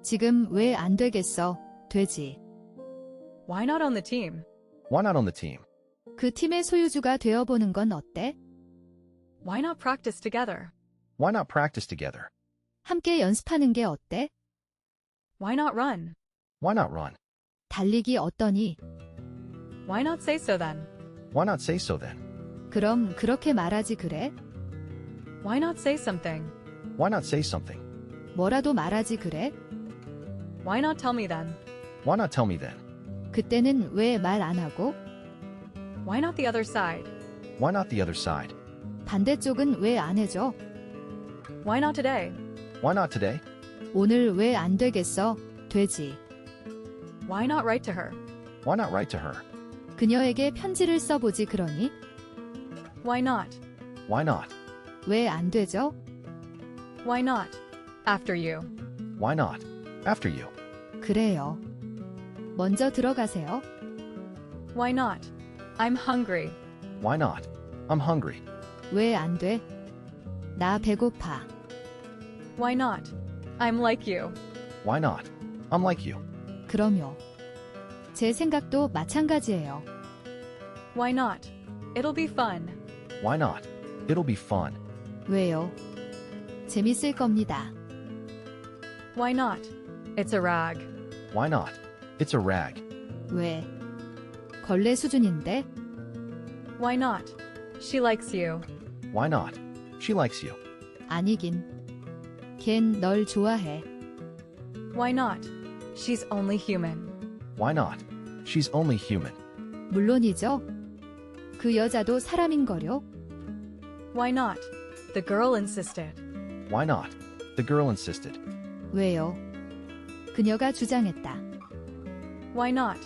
지금 왜 안 되겠어? 되지. Why not on the team? Why not on the team? 그 팀의 소유주가 되어보는 건 어때? Why not practice together? Why not practice together? 함께 연습하는 게 어때? Why not run? Why not run? 달리기 어떠니? Why not say so then? Why not say so then? 그럼 그렇게 말하지 그래? Why not say something? Why not say something? 뭐라도 말하지 그래? Why not tell me then? Why not tell me then? 그때는 왜 말 안 하고? Why not the other side? Why not the other side? 반대쪽은 왜 안 해줘? Why not today? Why not today? 오늘 왜 안 되겠어? 되지. Why not write to her? Why not write to her? 그녀에게 편지를 써보지 그러니? Why Why not? not? 왜 안 되죠? Why not? After you. Why not? After you. 그래요. 먼저 들어가세요. Why not? I'm hungry. Why not? I'm hungry. 왜 안 돼? 나 배고파. Why not? I'm like you. Why not? I'm like you. 그럼요. 제 생각도 마찬가지예요. Why not? It'll be fun. Why not? It'll be fun. 왜요? 재밌을 겁니다. Why not? It's a rag. Why not? It's a rag. 왜? 걸레 수준인데? Why not? She likes you. Why not? She likes you. 아니긴. 걘 널 좋아해. Why not? She's only human. Why not? She's only human. 물론이죠. 그 여자도 사람인거려. Why not? The girl insisted. Why not? The girl insisted. 왜요? 그녀가 주장했다. Why not?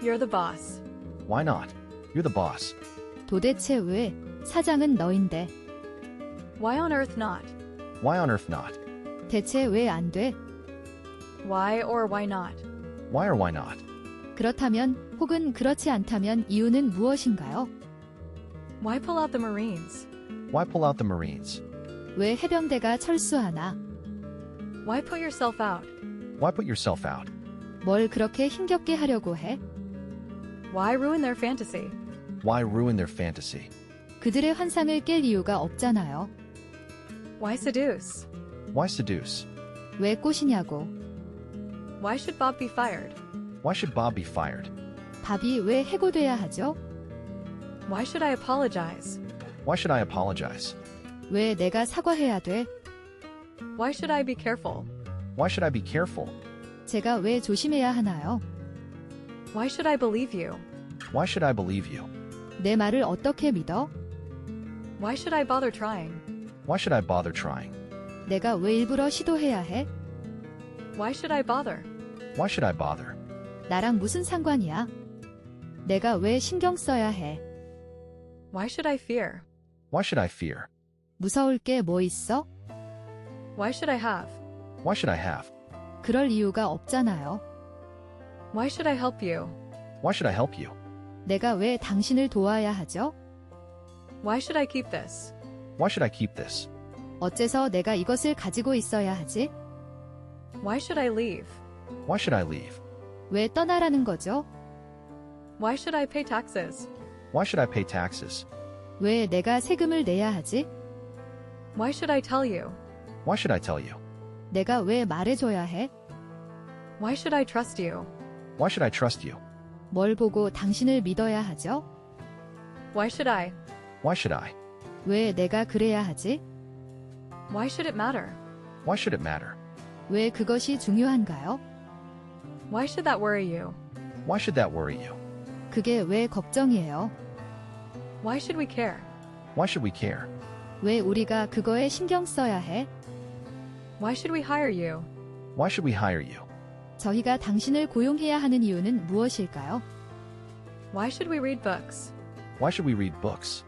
You're the boss. Why not? You're the boss. 도대체 왜? 사장은 너인데. Why on earth not? Why on earth not? 대체 왜 안 돼? Why or why not? Why or why not? 그렇다면 혹은 그렇지 않다면 이유는 무엇인가요? Why pull out the Marines? Why pull out the Marines? 왜 해병대가 철수하나? Why put yourself out? Why put yourself out? 뭘 그렇게 힘겹게 하려고 해? Why ruin their fantasy? Why ruin their fantasy? 그들의 환상을 깰 이유가 없잖아요. Why seduce? Why seduce? 왜 꼬시냐고. Why should Bob be fired? Why should Bob be fired? 밥이 왜 해고돼야 하죠? Why should I apologize? Why should I apologize? 왜 내가 사과해야 돼? Why should I be careful? Why should I be careful? 제가 왜 조심해야 하나요? Why should I believe you? Why should I believe you? 내 말을 어떻게 믿어? Why should I bother trying? Why should I bother trying? 내가 왜 일부러 시도해야 해? Why should I bother? Why should I bother? 나랑 무슨 상관이야? 내가 왜 신경 써야 해? Why should I fear? Why should I fear? 무서울 게 뭐 있어? Why should I have? Why should I have? 그럴 이유가 없잖아요. Why should I help you? Why should I help you? 내가 왜 당신을 도와야 하죠? Why should I keep this? Why should I keep this? 어째서 내가 이것을 가지고 있어야 하지? Why should I leave? Why should I leave? 왜 떠나라는 거죠? Why should I pay taxes? Why should I pay taxes? 왜 내가 세금을 내야 하지? Why should I tell you? Why should I tell you? 내가 왜 말해줘야 해? Why should I trust you? Why should I trust you? 뭘 보고 당신을 믿어야 하죠? Why should I? Why should I? 왜 내가 그래야 하지? Why should it matter? Why should it matter? 왜 그것이 중요한가요? Why should that worry you? Why should that worry you? 그게 왜 걱정이에요? Why should we care? Why should we care? 왜 우리가 그거에 신경 써야 해? Why should we hire you? Why should we hire you? 저희가 당신을 고용해야 하는 이유는 무엇일까요? Why should we read books? Why should we read books?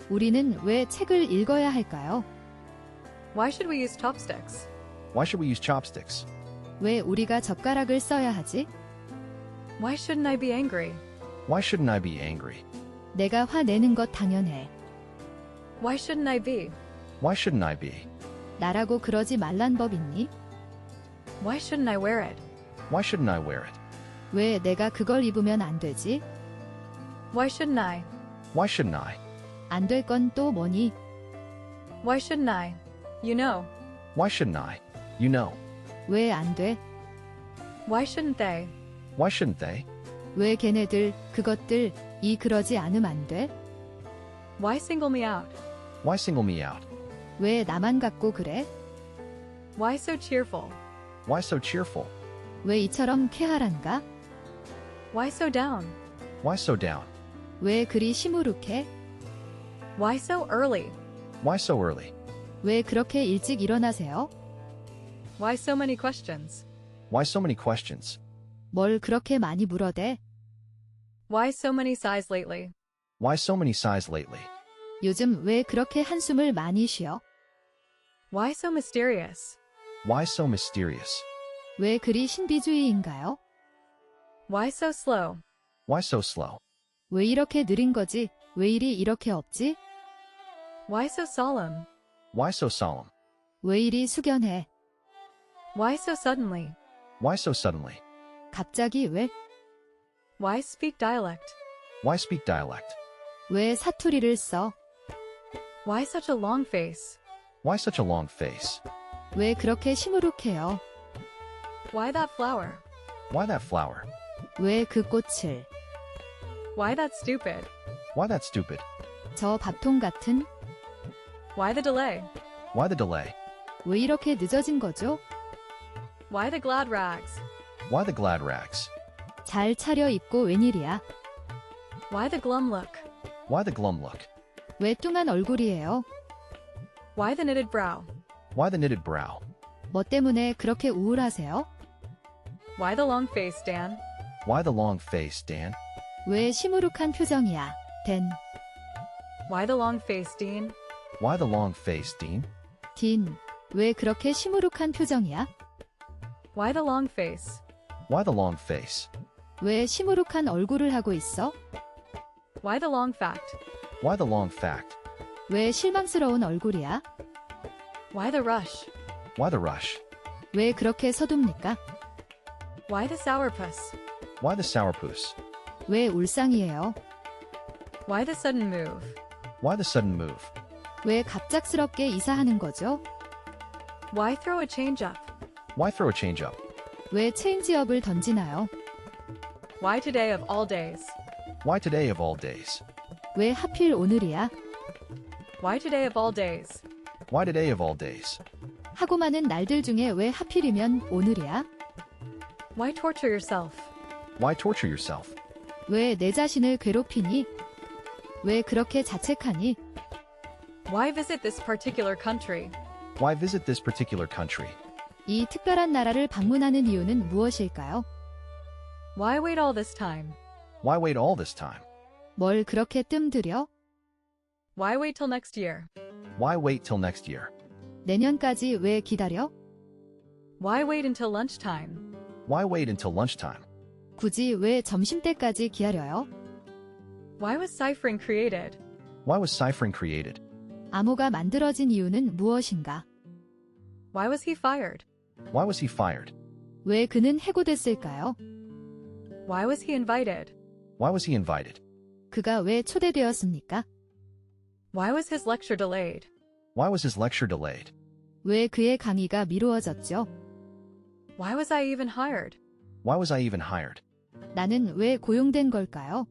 우리는 왜 책을 읽어야 할까요? Why should we use chopsticks? Why should we use chopsticks? 왜 우리가 젓가락을 써야 하지? Why shouldn't I be angry? Why shouldn't I be angry? 내가 화내는 것 당연해. Why shouldn't I be? Why shouldn't I be? 나라고 그러지 말란 법 있니? Why shouldn't I wear it? Why shouldn't I wear it? 왜 내가 그걸 입으면 안 되지? Why shouldn't I? Why shouldn't I? 안 될 건 또 뭐니? Why shouldn't I? You know. Why shouldn't I? You know. 왜 안 돼? Why shouldn't they? Why shouldn't they? 왜 걔네들, 그것들, 이 그러지 않으면 안 돼? Why single me out? Why single me out? 왜 나만 갖고 그래? Why so cheerful? Why so cheerful? 왜 이처럼 쾌활한가? Why so down? Why so down? 왜 그리 시무룩해? Why so early? Why so early? 왜 그렇게 일찍 일어나세요? Why so many questions? Why so many questions? 뭘 그렇게 많이 물어대? Why so many sighs lately? Why so many sighs lately? 요즘 왜 그렇게 한숨을 많이 쉬어? Why so mysterious? Why so mysterious? 왜 그리 신비주의인가요? Why so slow? Why so slow? 왜 이렇게 느린 거지? 왜 일이 이렇게 없지? Why so solemn? Why so solemn? 왜 이리 숙연해? Why so suddenly? Why so suddenly? 갑자기 왜? Why speak dialect? Why speak dialect? 왜 사투리를 써? Why such a long face? Why such a long face? 왜 그렇게 시무룩해요? Why that flower? Why that flower? 왜 그 꽃을? Why that stupid? Why that stupid? 저 밥통 같은? Why the delay? Why the delay? 왜 이렇게 늦어진 거죠? Why the glad rags? Why the glad rags? 잘 차려 입고 웬일이야? Why the glum look? Why the glum look? 왜 뚱한 얼굴이에요? Why the knitted brow? Why the knitted brow? 뭐 때문에 그렇게 우울하세요? Why the long face, Dan? Why the long face, Dan? 왜 시무룩한 표정이야? 댄. Why the long face, Dean? Why the long face, Dean? 딘. 왜 그렇게 시무룩한 표정이야? Why the long face? Why the long face? 왜 시무룩한 얼굴을 하고 있어? Why the long fact? Why the long fact? 왜 실망스러운 얼굴이야? Why the rush? Why the rush? 왜 그렇게 서둡니까? Why the sourpuss? Why the sourpuss? 왜 울상이에요? Why the sudden move? Why the sudden move? 왜 갑작스럽게 이사하는 거죠? Why throw a change-up? Why throw a change-up? 왜 체인지업을 던지나요? Why today of all days? Why today of all days? 왜 하필 오늘이야? Why today of all days? Why today of all days? 하고 많은 날들 중에 왜 하필이면 오늘이야? Why torture yourself? Why torture yourself? 왜 내 자신을 괴롭히니? 왜 그렇게 자책하니? Why visit this particular country? Why visit this particular country? 이 특별한 나라를 방문하는 이유는 무엇일까요? Why wait all this time? Why wait all this time? 뭘 그렇게 뜸들여? Why wait till next year? Why wait till next year? 내년까지 왜 기다려? Why wait until lunchtime? Why wait until lunchtime? 굳이 왜 점심때까지 기다려요? Why was ciphering created? Why was ciphering created? 암호가 만들어진 이유는 무엇인가? Why was he fired? Why was he fired? 왜 그는 해고됐을까요? Why was he invited? Why was he invited? 그가 왜 초대되었습니까? Why was his lecture delayed? Why was his lecture delayed? 왜 그의 강의가 미루어졌죠? Why was I even hired? Why was I even hired? 나는 왜 고용된 걸까요?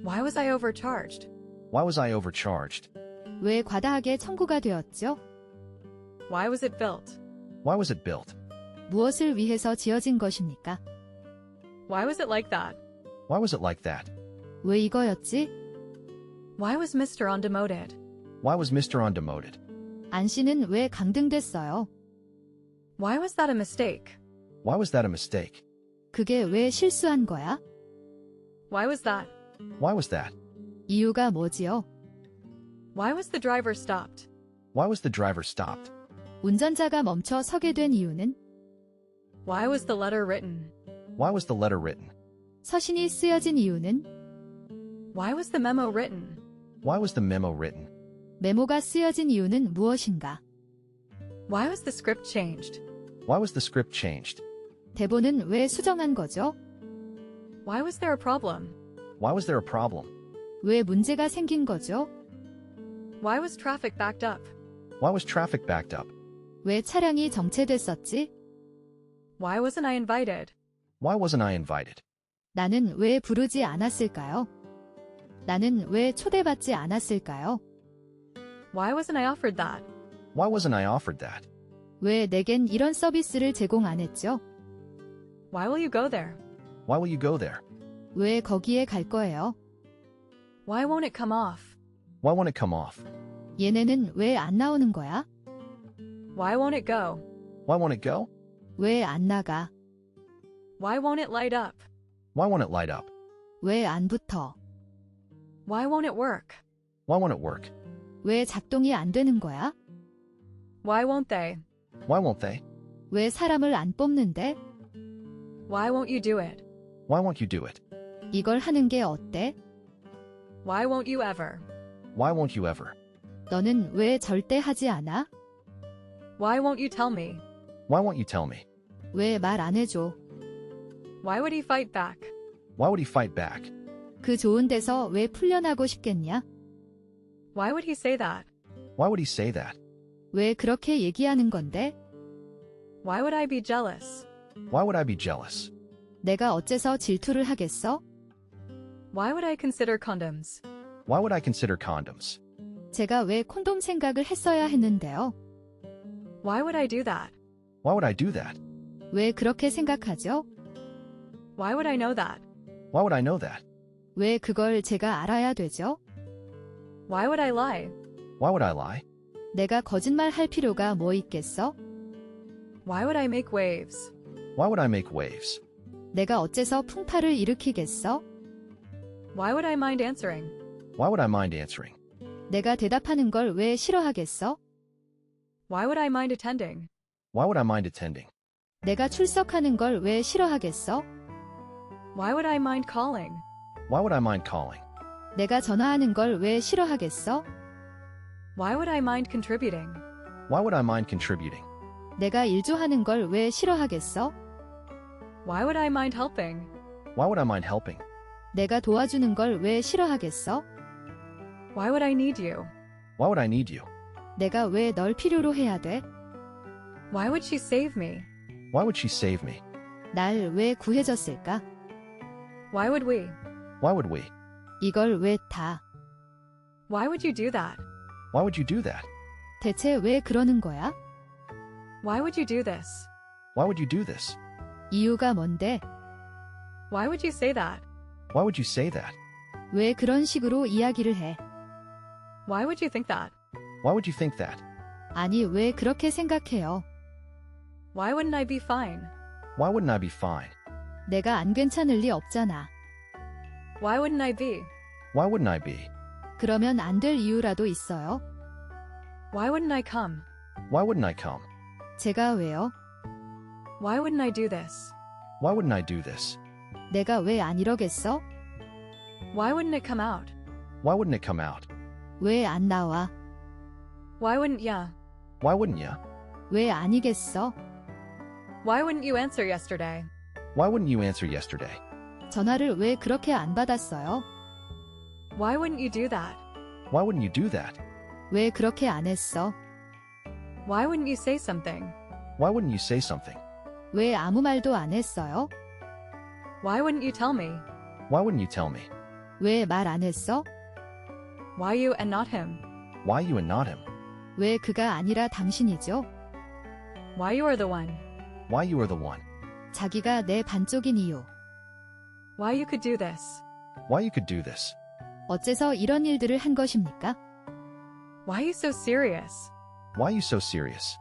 Why was I overcharged? Why was I overcharged? 왜 과다하게 청구가 되었죠? Why was it built? Why was it built? 무엇을 위해서 지어진 것입니까? Why was it like that? Why was it like that? 왜 이거였지? Why was Mr. On demoted? Why was Mr. On demoted? 안 씨는 왜 강등됐어요? Why was that a mistake? Why was that a mistake? 그게 왜 실수한 거야? Why was that? Why was that? 이유가 뭐지요? Why was the driver stopped? Why was the driver stopped? 운전자가 멈춰 서게 된 이유는? Why was the letter written? Why was the letter written? 서신이 쓰여진 이유는? Why was the memo written? Why was the memo written? 메모가 쓰여진 이유는 무엇인가? Why was the script changed? Why was the script changed? 대본은 왜 수정한 거죠? Why was there a problem? Why was there a problem? 왜 문제가 생긴 거죠? Why was traffic backed up? Why was traffic backed up? 왜 차량이 정체됐었지? Why wasn't I invited? Why wasn't I invited? 나는 왜 부르지 않았을까요? 나는 왜 초대받지 않았을까요? Why wasn't I offered that? Why wasn't I offered that? 왜 내겐 이런 서비스를 제공 안 했죠? Why will you go there? Why will you go there? 왜 거기에 갈 거예요? Why won't it come off? Why won't it come off? 얘네는 왜 안 나오는 거야? Why won't it go? Why won't it go? 왜 안 나가? Why won't it light up? Why won't it light up? 왜 안 붙어? Why won't it work? Why won't it work? 왜 작동이 안 되는 거야? Why won't they? Why won't they? 왜 사람을 안 뽑는데? Why won't you do it? Why won't you do it? 이걸 하는 게 어때? Why won't you ever? Why won't you ever? 너는 왜 절대 하지 않아? Why won't you tell me? Why won't you tell me? 왜 말 안 해줘? Why would he fight back? Why would he fight back? 그 좋은 데서 왜 풀려나고 싶겠냐? Why would he say that? Why would he say that? 왜 그렇게 얘기하는 건데? Why would I be jealous? Why would I be jealous? 내가 어째서 질투를 하겠어? Why would I consider condoms? Why would I consider condoms? 제가 왜 콘돔 생각을 했어야 했는데요? Why would I do that? Why would I do that? 왜 그렇게 생각하죠? Why would I know that? Why would I know that? 왜 그걸 제가 알아야 되죠? Why would I lie? Why would I lie? 내가 거짓말 할 필요가 뭐 있겠어? Why would I make waves? Why would I make waves? 내가 어째서 풍파를 일으키겠어? Why would I mind answering? Why would I mind answering? 내가 대답하는 걸 왜 싫어하겠어? Why would I mind attending? Why would I mind attending? 내가 출석하는 걸 왜 싫어하겠어? Why would I mind calling? Why would I mind calling? 내가 전화하는 걸 왜 싫어하겠어? Why would I mind contributing? Why would I mind contributing? 내가 일조하는 걸 왜 싫어하겠어? Why would I mind helping? Why would I mind helping? 내가 도와주는 걸 왜 싫어하겠어? Why would I need you? Why would I need you? 내가 왜 널 필요로 해야 돼? Why would she save me? Why would she save me? 날 왜 구해줬을까? Why would we? Why would we? 이걸 왜 다? Why would you do that? Why would you do that? 대체 왜 그러는 거야? Why would you do this? Why would you do this? 이유가 뭔데? Why would you say that? Why would you say that? 왜 그런 식으로 이야기를 해? Why would you think that? Why would you think that? 아니, 왜 그렇게 생각해요? Why wouldn't I be fine? Why wouldn't I be fine? 내가 안 괜찮을 리 없잖아. Why wouldn't I be? Why wouldn't I be? 그러면 안 될 이유라도 있어요? Why wouldn't I come? Why wouldn't I come? 제가 왜요? Why wouldn't I do this? Why wouldn't I do this? 내가 왜 안 이러겠어? Why wouldn't it come out? Why wouldn't it come out? 왜 안 나와? Why wouldn't ya? Why wouldn't you? 왜 아니겠어? Why wouldn't you answer yesterday? Why wouldn't you answer yesterday? 전화를 왜 그렇게 안 받았어요? Why wouldn't you do that? Why wouldn't you do that? 왜 그렇게 안 했어? Why wouldn't you say something? Why wouldn't you say something? 왜 아무 말도 안 했어요? Why wouldn't you tell me? Why wouldn't you tell me? 왜 말 안 했어? Why you and not him? Why you and not him? 왜 그가 아니라 당신이죠? Why you are the one? Why you are the one? 자기가 내 반쪽인 이유. Why you could do this? Why you could do this? 어째서 이런 일들을 한 것입니까? Why you so serious? Why you so serious?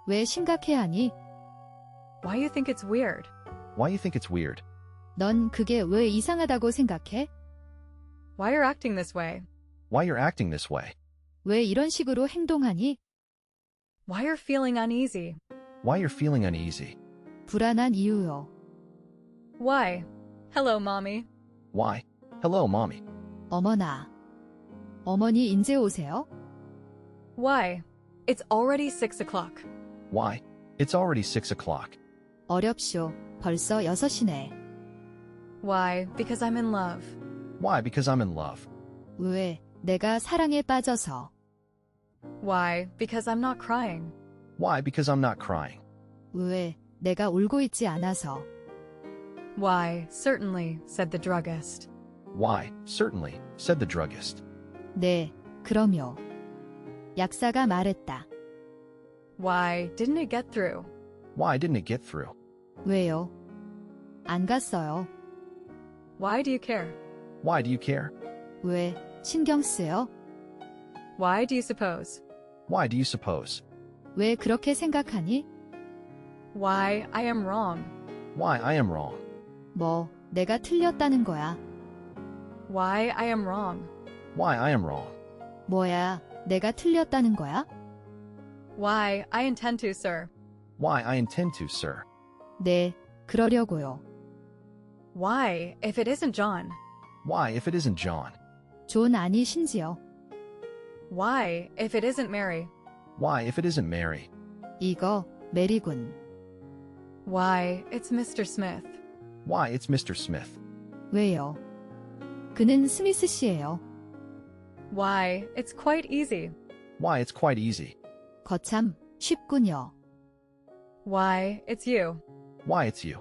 왜 심각해하니? Why you think it's weird? Why you think it's weird? 넌 그게 왜 이상하다고 생각해? Why you're acting this way? Why you're acting this way? 왜 이런 식으로 행동하니? Why you're feeling uneasy? Why you're feeling uneasy? 불안한 이유요. Why? Hello, mommy. Why? Hello, mommy. 어머나. 어머니 인제 오세요? Why? It's already 6 o'clock. Why? It's already 6 o'clock. 어렵쇼. 벌써 6시네. Why? Because I'm in love. Why? Because I'm in love. 왜? 내가 사랑에 빠져서. Why? Because I'm not crying. Why? Because I'm not crying. 왜? 내가 울고 있지 않아서. Why? Certainly, said the druggist. Why? Certainly, said the druggist. 네, 그럼요. 약사가 말했다. Why? Didn't it get through? Why didn't it get through? 왜요? 안 갔어요. Why do you care? Why do you care? 왜? 신경 쓰여? Why do you suppose? Why do you suppose? 왜 그렇게 생각하니? Why? I am wrong. Why I am wrong. 뭐, 내가 틀렸다는 거야. Why I am wrong. Why I am wrong. 뭐야, 내가 틀렸다는 거야? Why? I intend to, sir. Why I intend to, sir. 네, 그러려고요. Why? If it isn't John. Why if it isn't John? 존 아니신지요? Why? If it isn't Mary. Why if it isn't Mary? 이거, 메리군. Why? It's Mr. Smith. Why it's Mr. Smith. 왜요? 그는 스미스 씨예요. Why? It's quite easy. Why it's quite easy. 거참, 쉽군요. Why? It's you. Why it's you.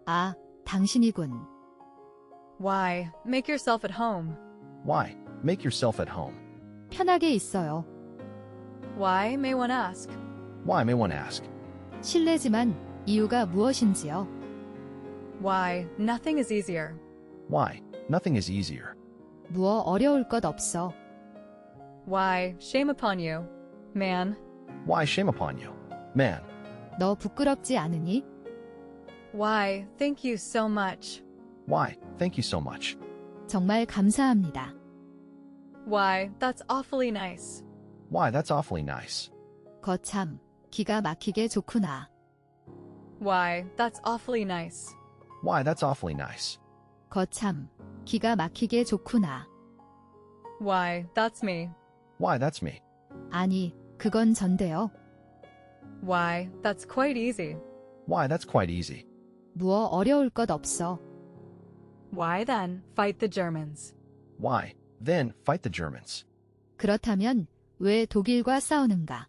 아, 당신이군. Why? Make yourself at home. Why? Make yourself at home. 편하게 있어요. Why? May one ask. Why may one ask? 실례지만, 이유가 무엇인지요? Why? Nothing is easier. Why? Nothing is easier. 무어 어려울 것 없어. Why, shame upon you, man. Why, shame upon you. Man, 너 부끄럽지 않으니? Why, thank you so much. why, thank you so much. 정말 감사합니다. Why, that's awfully nice. Why, that's awfully nice. 거참, 기가 막히게 좋구나. Why, that's awfully nice. Why, that's awfully nice. 거참, 기가 막히게 좋구나. Why, that's me. Why, that's me. 아니, 그건 전데요. Why, that's quite easy. Why, that's quite easy. 무어 어려울 것 없어. Why then, fight the Germans. Why, then fight the Germans. 그렇다면 왜 독일과 싸우는가?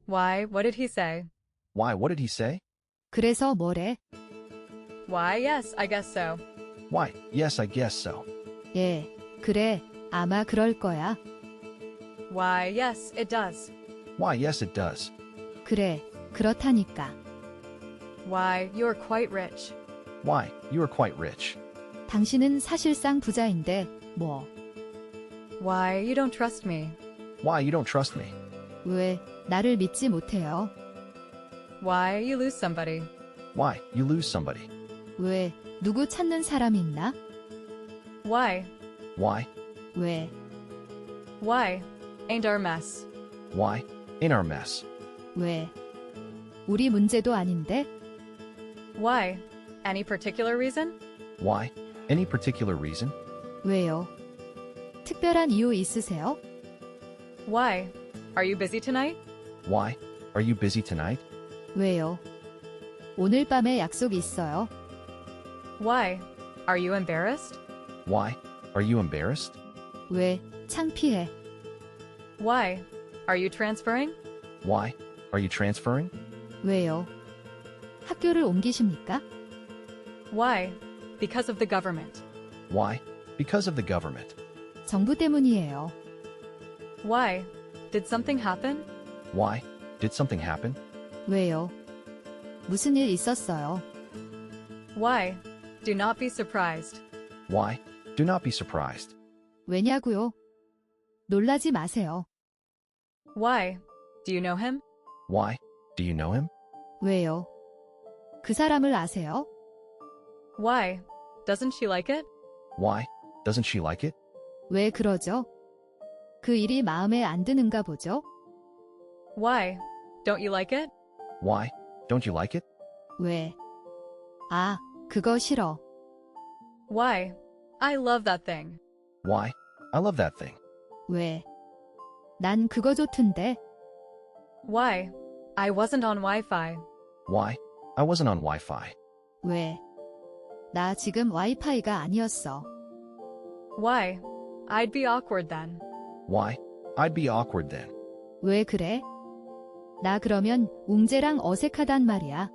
Why, what did he say? Why, what did he say? 그래서 뭐래? Why, yes, I guess so. Why, yes, I guess so. 예, 그래, 아마 그럴 거야. Why, yes, it does. Why, yes, it does. 그래, 그렇다니까. Why, you're quite rich. Why, you are quite rich. 당신은 사실상 부자인데, 뭐. Why, you don't trust me. Why, you don't trust me. 왜, 나를 믿지 못해요? Why, you lose somebody. Why, you lose somebody. 왜, 누구 찾는 사람 있나? Why, Why, 왜, why, ain't our mess. why, in our mess. 왜. 우리 문제도 아닌데? Why, any particular reason? Why, any particular reason? 왜요? 특별한 이유 있으세요? Why, are you busy tonight? Why, are you busy tonight? 왜요? 오늘 밤에 약속 있어요. Why, are you embarrassed? Why, are you embarrassed? 왜, 창피해. Why, are you transferring? Why, are you transferring? 왜요? 학교를 옮기십니까? Why, because of the government. Why, because of the government. 정부 때문이에요. Why, did something happen? Why, did something happen? 왜요? 무슨 일 있었어요? Why, do not be surprised. Why, do not be surprised. 왜냐고요? 놀라지 마세요. Why, do you know him? Why, do you know him? 왜요? 그 사람을 아세요? Why, doesn't she like it? Why, doesn't she like it? 왜 그러죠? 그 일이 마음에 안 드는가 보죠? Why, don't you like it? Why, don't you like it? 왜? 아, 그거 싫어. Why, I love that thing. Why, I love that thing. 왜? 난 그거 좋던데. Why, I wasn't on Wi-Fi. Why, I wasn't on Wi-Fi. 왜? 나 지금 와이파이가 아니었어. Why, I'd be awkward then. Why, I'd be awkward then. 왜 그래? 나 그러면 웅재랑 어색하단 말이야.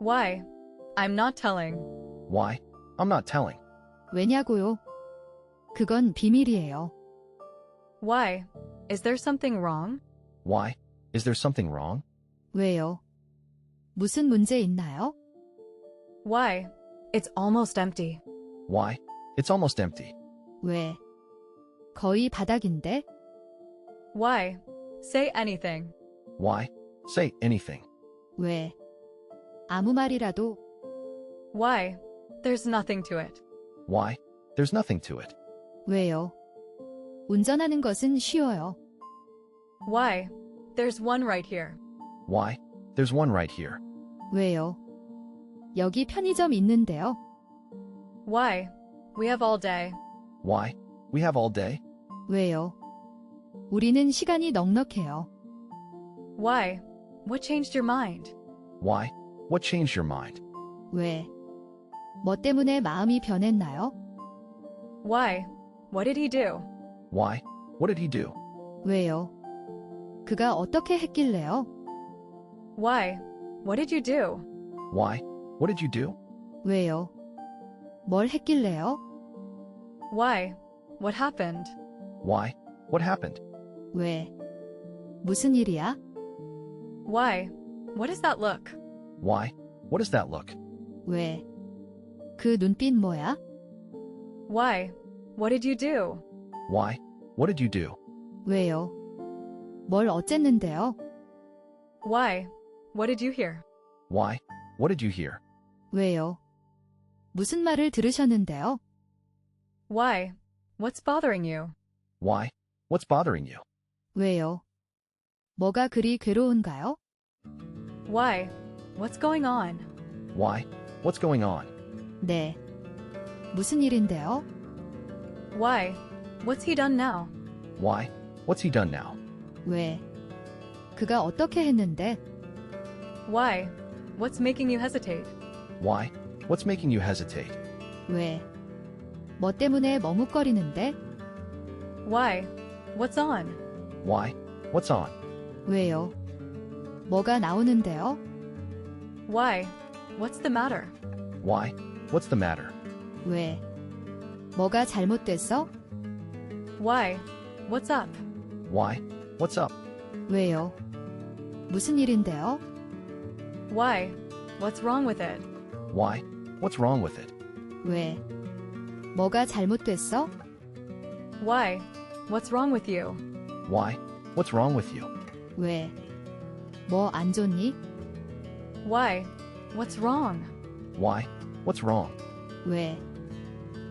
Why, I'm not telling. Why, I'm not telling. 왜냐고요? 그건 비밀이에요. Why, is there something wrong? Why, is there something wrong? 왜요? 무슨 문제 있나요? Why, it's almost empty. Why, it's almost empty. 왜? 거의 바닥인데? Why, say anything. Why, say anything. 왜? 아무 말이라도 Why, there's nothing to it. Why, there's nothing to it. 왜요? 운전하는 것은 쉬워요. Why, there's one right here. Why, there's one right here. 왜요? 여기 편의점 있는데요. Why, we have all day. Why, we have all day. 왜요? 우리는 시간이 넉넉해요. Why, what changed your mind? Why, what changed your mind? 왜? 뭐 때문에 마음이 변했나요? Why, what did he do? Why, what did he do? 왜요? 그가 어떻게 했길래요? Why, what did you do? Why, what did you do? 왜요? 뭘 했길래요? Why, what happened? Why, what happened? 왜? 무슨 일이야? Why, what does that look? Why, what does that look? 왜? 그 눈빛 뭐야? Why, What did you do? Why? What did you do? 왜요? 뭘 어쨌는데요? Why? What did you hear? Why? What did you hear? 왜요? 무슨 말을 들으셨는데요? Why? What's bothering you? Why? What's bothering you? 왜요? 뭐가 그리 괴로운가요? Why? What's going on? Why? What's going on? 네. 무슨 일인데요? Why? What's he done now? Why? What's he done now? 왜? 그가 어떻게 했는데? Why? What's making you hesitate? Why? What's making you hesitate? 왜? 뭐 때문에 머뭇거리는데? Why? What's on? Why? What's on? 왜요? 뭐가 나오는데요? Why? What's the matter? Why? What's the matter? 왜? 뭐가 잘못됐어? Why? What's up? Why? What's up? 왜요? 무슨 일인데요? Why? What's wrong with it? Why? What's wrong with it? 왜? 뭐가 잘못됐어? Why? What's wrong with you? Why? What's wrong with you? 왜? 뭐 안 좋니? Why? What's wrong? Why? What's wrong? 왜?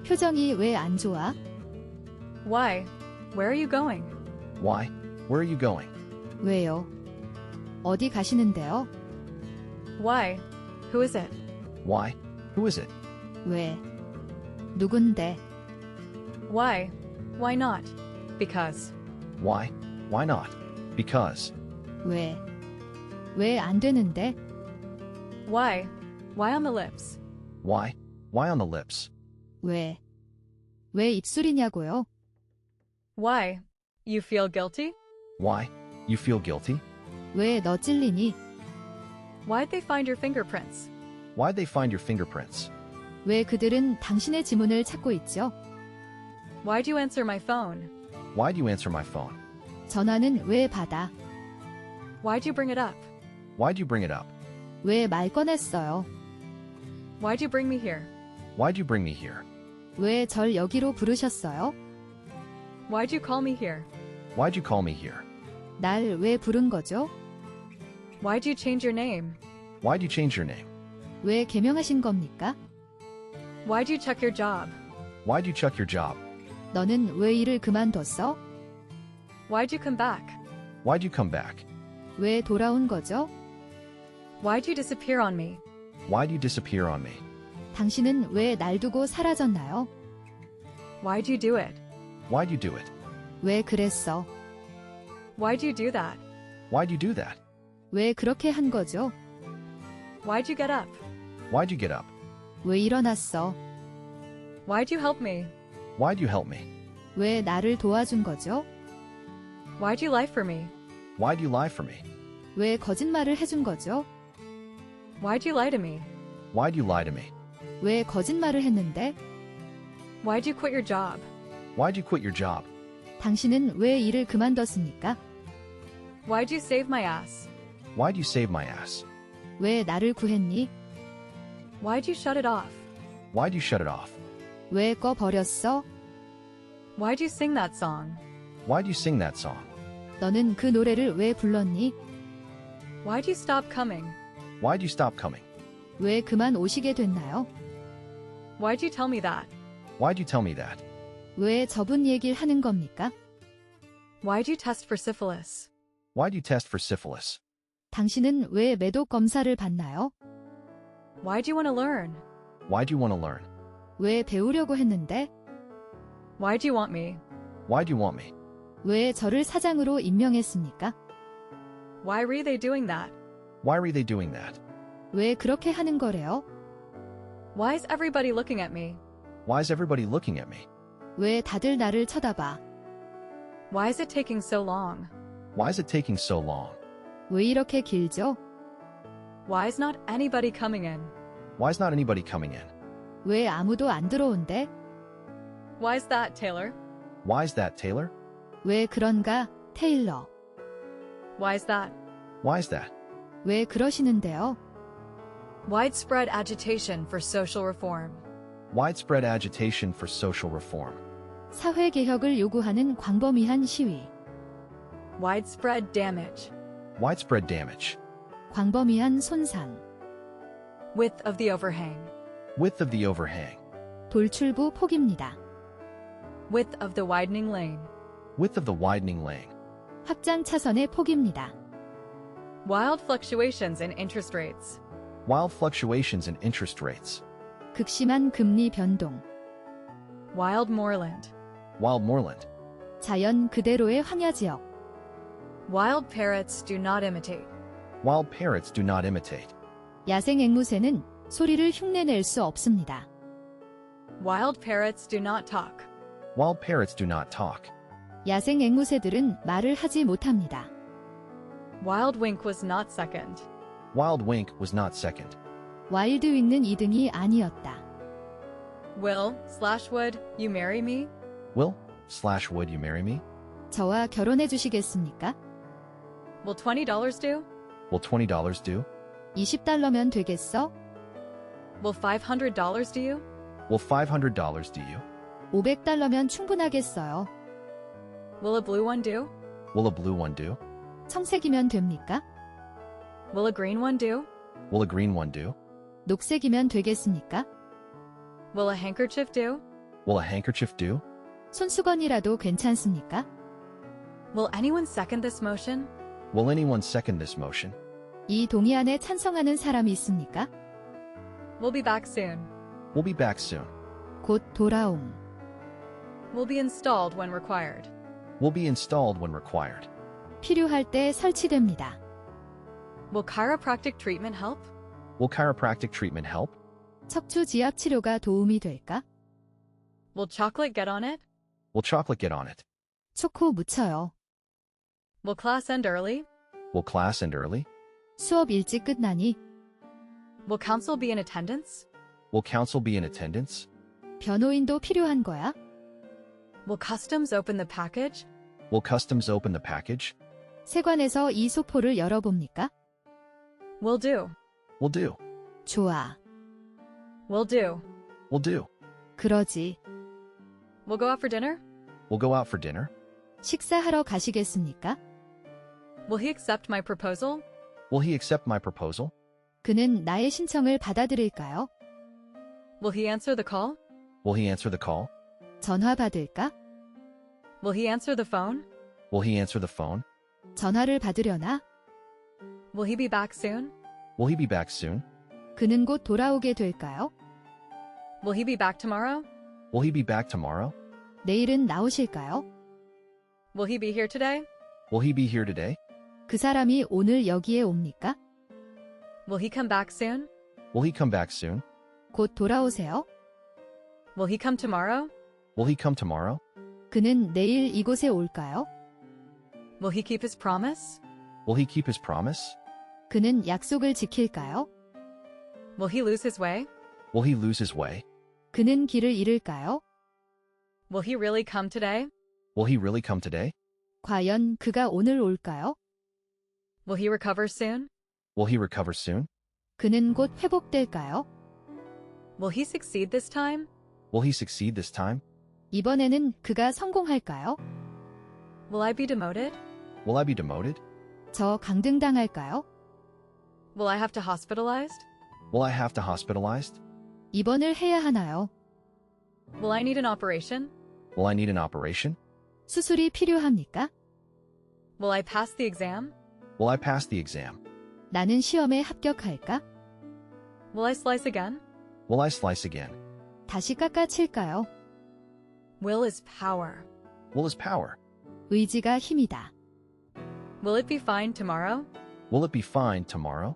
표정이 왜 안 좋아? Why? Where are you going? Why? Where are you going? 왜요? 어디 가시는데요? Why? Who is it? Why? Who is it? 왜? 누군데? Why? Why not? Because. Why? Why not? Because. 왜? 왜 안 되는데? Why? Why on the lips? Why? Why on the lips? 왜? 왜 입술이냐고요? Why? You feel guilty? Why? You feel guilty? 왜 너 찔리니? Why'd they find your fingerprints? Why'd they find your fingerprints? 왜 그들은 당신의 지문을 찾고 있죠? Why'd you answer my phone? Why'd you answer my phone? 전화는 왜 받아? Why'd you bring it up? Why'd you bring it up? 왜 말 꺼냈어요? Why'd you bring me here? Why'd you bring me here? 왜 절 여기로 부르셨어요? Why'd you call me here? Why'd you call me here? 날 왜 부른 거죠? Why'd you change your name? Why'd you change your name? 왜 개명하신 겁니까? Why'd you check your job? Why'd you check your job? 너는 왜 일을 그만뒀어? Why'd you come back? Why'd you come back? 왜 돌아온 거죠? Why'd you disappear on me? Why'd you disappear on me? 당신은 왜 날 두고 사라졌나요? Why'd you do it? Why'd you do it? 왜 그랬어? Why'd you do that? Why'd you do that? 왜 그렇게 한 거죠? Why'd you get up? Why'd you get up? 왜 일어났어? Why'd you help me? Why'd you help me? 왜 나를 도와준 거죠? Why'd you lie for me? Why'd you lie for me? 왜 거짓말을 해준 거죠? Why'd you lie to me? Why'd you lie to me? 왜 거짓말을 했는데? Why'd you quit your job? Why'd you quit your job? 당신은 왜 일을 그만뒀습니까? Why'd you save my ass? Why'd you save my ass? 왜 나를 구했니? Why'd you shut it off? Why'd you shut it off? 왜 꺼버렸어? Why'd you sing that song? Why'd you sing that song? 너는 그 노래를 왜 불렀니? Why'd you stop coming? Why'd you stop coming? 왜 그만 오시게 됐나요? Why'd you tell me that? Why'd you tell me that? 왜 저분 얘기를 하는 겁니까? Why'd you test for syphilis? Why'd you test for syphilis? 당신은 왜 매독 검사를 받나요? Why'd you want to learn? Why'd you want to learn? 왜 배우려고 했는데? Why'd you want me? Why'd you want me? 왜 저를 사장으로 임명했습니까? Why were they doing that? Why were they doing that? 왜 그렇게 하는 거래요? Why is everybody looking at me? Why is everybody looking at me? 왜 다들 나를 쳐다봐? Why is it taking so long? Why is it taking so long? 왜 이렇게 길죠? Why is not anybody coming in? Why is not anybody coming in? 왜 아무도 안 들어온대? Why is that, Taylor? Why is that, Taylor? 왜 그런가, 테일러? Why is that? Why is that? 왜 그러시는데요? Widespread agitation for social reform. Widespread agitation for social reform. 사회개혁을 요구하는 광범위한 시위. Widespread damage. Widespread damage. 광범위한 손상. Width of the overhang. Width of the overhang. 돌출부 폭입니다. Width of the widening lane. Width of the widening lane. 확장 차선의 폭입니다. Wild fluctuations in interest rates. Wild fluctuations in interest rates. 극심한 금리 변동. Wild moorland. Wild moorland. 자연 그대로의 황야지역. Wild parrots do not imitate. Wild parrots do not imitate. 야생 앵무새는 소리를 흉내낼 수 없습니다. Wild parrots do not talk. Wild parrots do not talk. 야생 앵무새들은 말을 하지 못합니다. Wild wink was not second. Wild wink was not second. 와일드 윙는 2등이 아니었다. Will/would you marry me? Will/would you marry me? 저와 결혼해 주시겠습니까? Will $20 do? Will $20 do? $20면 되겠어? Will $500 do you? Will $500 do you? $500면 충분하겠어요. Will a blue one do? Will a blue one do? 청색이면 됩니까? Will a green one do? Will a green one do? 녹색이면 되겠습니까? Will a handkerchief do? Will a handkerchief do? 손수건이라도 괜찮습니까? Will anyone second this motion? Will anyone second this motion? 이 동의안에 찬성하는 사람이 있습니까? We'll be back soon. We'll be back soon. 곧 돌아옴. Will be installed when required. Will be installed when required. 필요할 때 설치됩니다. Will chiropractic treatment help? Will chiropractic treatment help? 척추 지압 치료가 도움이 될까? Will chocolate get on it? Will chocolate get on it? 초코 묻혀요. Will class end early? Will class end early? 수업 일찍 끝나니? Will counsel be in attendance? Will counsel be in attendance? 변호인도 필요한 거야? Will customs open the package? Will customs open the package? 세관에서 이 소포를 열어봅니까? Will do. Will do. 좋아. Will do. Will do. 그러지. We'll go out for dinner? We'll go out for dinner. 식사하러 가시겠습니까? Will he accept my proposal? Will he accept my proposal? 그는 나의 신청을 받아들일까요? Will he answer the call? Will he answer the call? 전화 받을까? Will he answer the phone? Will he answer the phone? 전화를 받으려나? Will he be back soon? Will he be back soon? 그는 곧 돌아오게 될까요? Will he be back tomorrow? Will he be back tomorrow? 내일은 나오실까요? Will he be here today? Will he be here today? 그 사람이 오늘 여기에 옵니까? Will he come back soon? Will he come back soon? 곧 돌아오세요? Will he come tomorrow? Will he come tomorrow? 그는 내일 이곳에 올까요? Will he keep his promise? Will he keep his promise? 그는 약속을 지킬까요? Will he lose his way? Will he lose his way? 그는 길을 잃을까요? Will he really come today? Will he really come today? 과연 그가 오늘 올까요? Will he recover soon? Will he recover soon? 그는 곧 회복될까요? Will he succeed this time? Will he succeed this time? 이번에는 그가 성공할까요? Will I be demoted? Will I be demoted? 저 강등당할까요? Will I have to hospitalized? Will I have to hospitalized? 입원을 해야 하나요? Will I need an operation? Will I need an operation? 수술이 필요합니까? Will I pass the exam? Will I pass the exam? 나는 시험에 합격할까? Will I slice again? Will I slice again? 다시 깎아칠까요? Will is power. Will is power. 의지가 힘이다. Will it be fine tomorrow? Will it be fine tomorrow?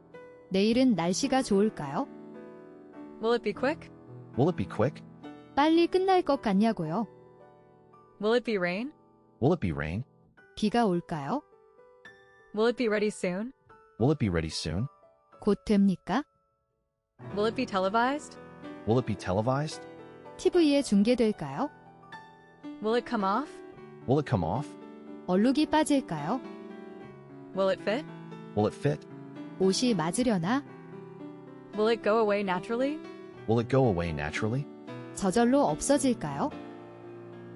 내일은 날씨가 좋을까요? Will it be quick? Will it be quick? 빨리 끝날 것 같냐고요? Will it be rain? Will it be rain? 비가 올까요? Will it be ready soon? Will it be ready soon? 곧 됩니까? Will it be televised? Will it be televised? TV에 중계될까요? Will it come off? Will it come off? 얼룩이 빠질까요? Will it fit? Will it fit? 옷이 맞으려나? Will it go away naturally? Will it go away naturally? 저절로 없어질까요?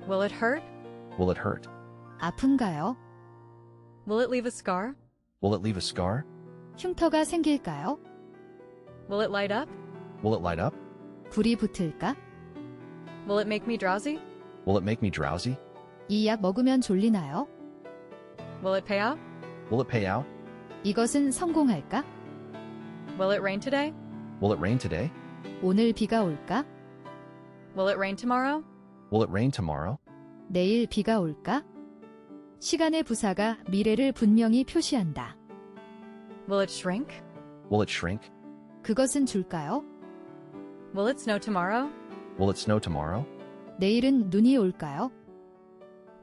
Will it hurt? Will it hurt? 아픈가요? Will it leave a scar? Will it leave a scar? 흉터가 생길까요? Will it light up? Will it light up? 불이 붙을까? Will it make me drowsy? Will it make me drowsy? 이 약 먹으면 졸리나요? Will it pay out? Will it pay out? 이것은 성공할까? Will it rain today? Will it rain today? 오늘 비가 올까? Will it rain tomorrow? Will it rain tomorrow? 내일 비가 올까? 시간의 부사가 미래를 분명히 표시한다. Will it shrink? Will it shrink? 그것은 줄까요? Will it snow tomorrow? Will it snow tomorrow? 내일은 눈이 올까요?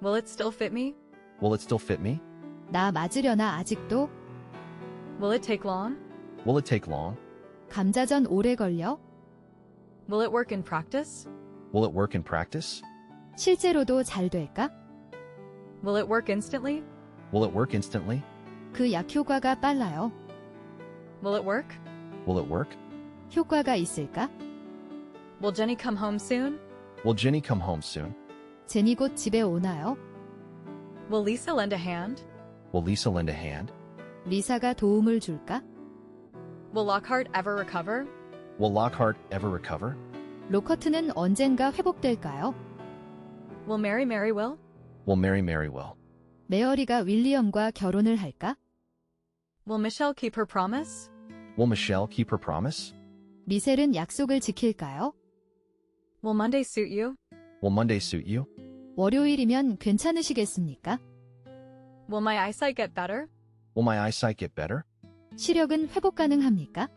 Will it still fit me? Will it still fit me? 나 맞으려나 아직도? Will it take long? Will it take long? 감자전 오래 걸려? Will it work in practice? Will it work in practice? 실제로도 잘 될까? Will it work instantly? Will it work instantly? 그 약 효과가 빨라요. Will it work? Will it work? 효과가 있을까? Will Jenny come home soon? Will Jenny come home soon? 제니 곧 집에 오나요? Will Lisa lend a hand? Will Lisa lend a hand? 리사가 도움을 줄까? Will Lockhart ever recover? Will Lockhart ever recover? 로커트는 언젠가 회복될까요? Will Mary will? Will Mary well? 메어리가 윌리엄과 결혼을 할까? Will Michelle keep her promise? Will Michelle keep her promise? 미셀은 약속을 지킬까요? Will Monday suit you? Will Monday suit you? 월요일이면 괜찮으시겠습니까? Will my eyesight get better? Will my eyesight get better? 시력은 회복 가능합니까?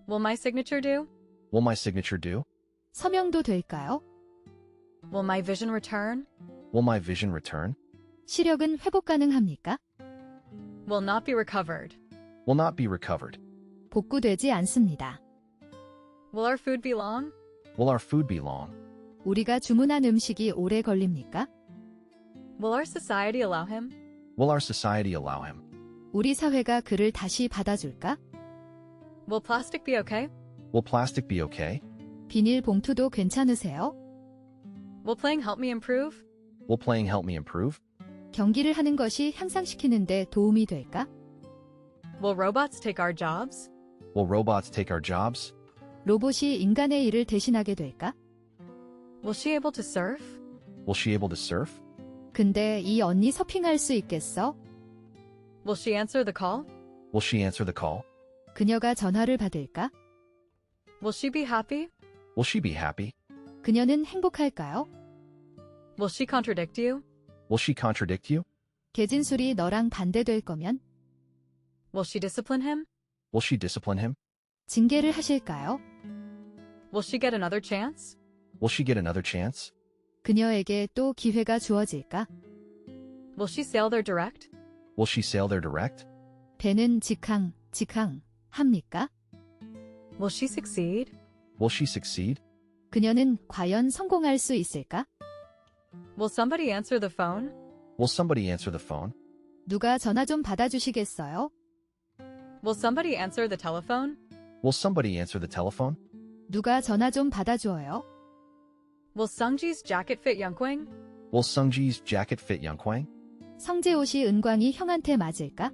Will my signature do? Will my signature do? 서명도 될까요? Will my vision return? Will my vision return? 시력은 회복 가능합니까? Will not be recovered. Will not be recovered. 복구되지 않습니다. Will our food be long? Will our food be long? 우리가 주문한 음식이 오래 걸립니까? Will our society allow him? Will our society allow him? 우리 사회가 그를 다시 받아줄까? Will plastic be okay? Will plastic be okay? 비닐 봉투도 괜찮으세요? Will playing help me improve? Will playing help me improve? 경기를 하는 것이 향상시키는데 도움이 될까? Will robots take our jobs? Will robots take our jobs? 로봇이 인간의 일을 대신하게 될까? Will she able to surf? Will she able to surf? 근데 이 언니 서핑할 수 있겠어? Will she answer the call? Will she answer the call? 그녀가 전화를 받을까? Will she be happy? Will she be happy? 그녀는 행복할까요? Will she contradict you? Will she contradict you? 개진술이 너랑 반대될 거면 Will she discipline him? Will she discipline him? 징계를 하실까요? Will she get another chance? Will she get another chance? 그녀에게 또 기회가 주어질까? Will she sail there direct? Will she sail there direct? 배는 직항 합니까? Will she succeed? Will she succeed? 그녀는 과연 성공할 수 있을까? Will somebody answer the phone? Will somebody answer the phone? 누가 전화 좀 받아주시겠어요? Will somebody answer the telephone? Will somebody answer the telephone? 누가 전화 좀 받아줘요? Will Sungji's jacket fit Youngkwang? Will Sungji's jacket fit Youngkwang? 성재 옷이 은광이 형한테 맞을까?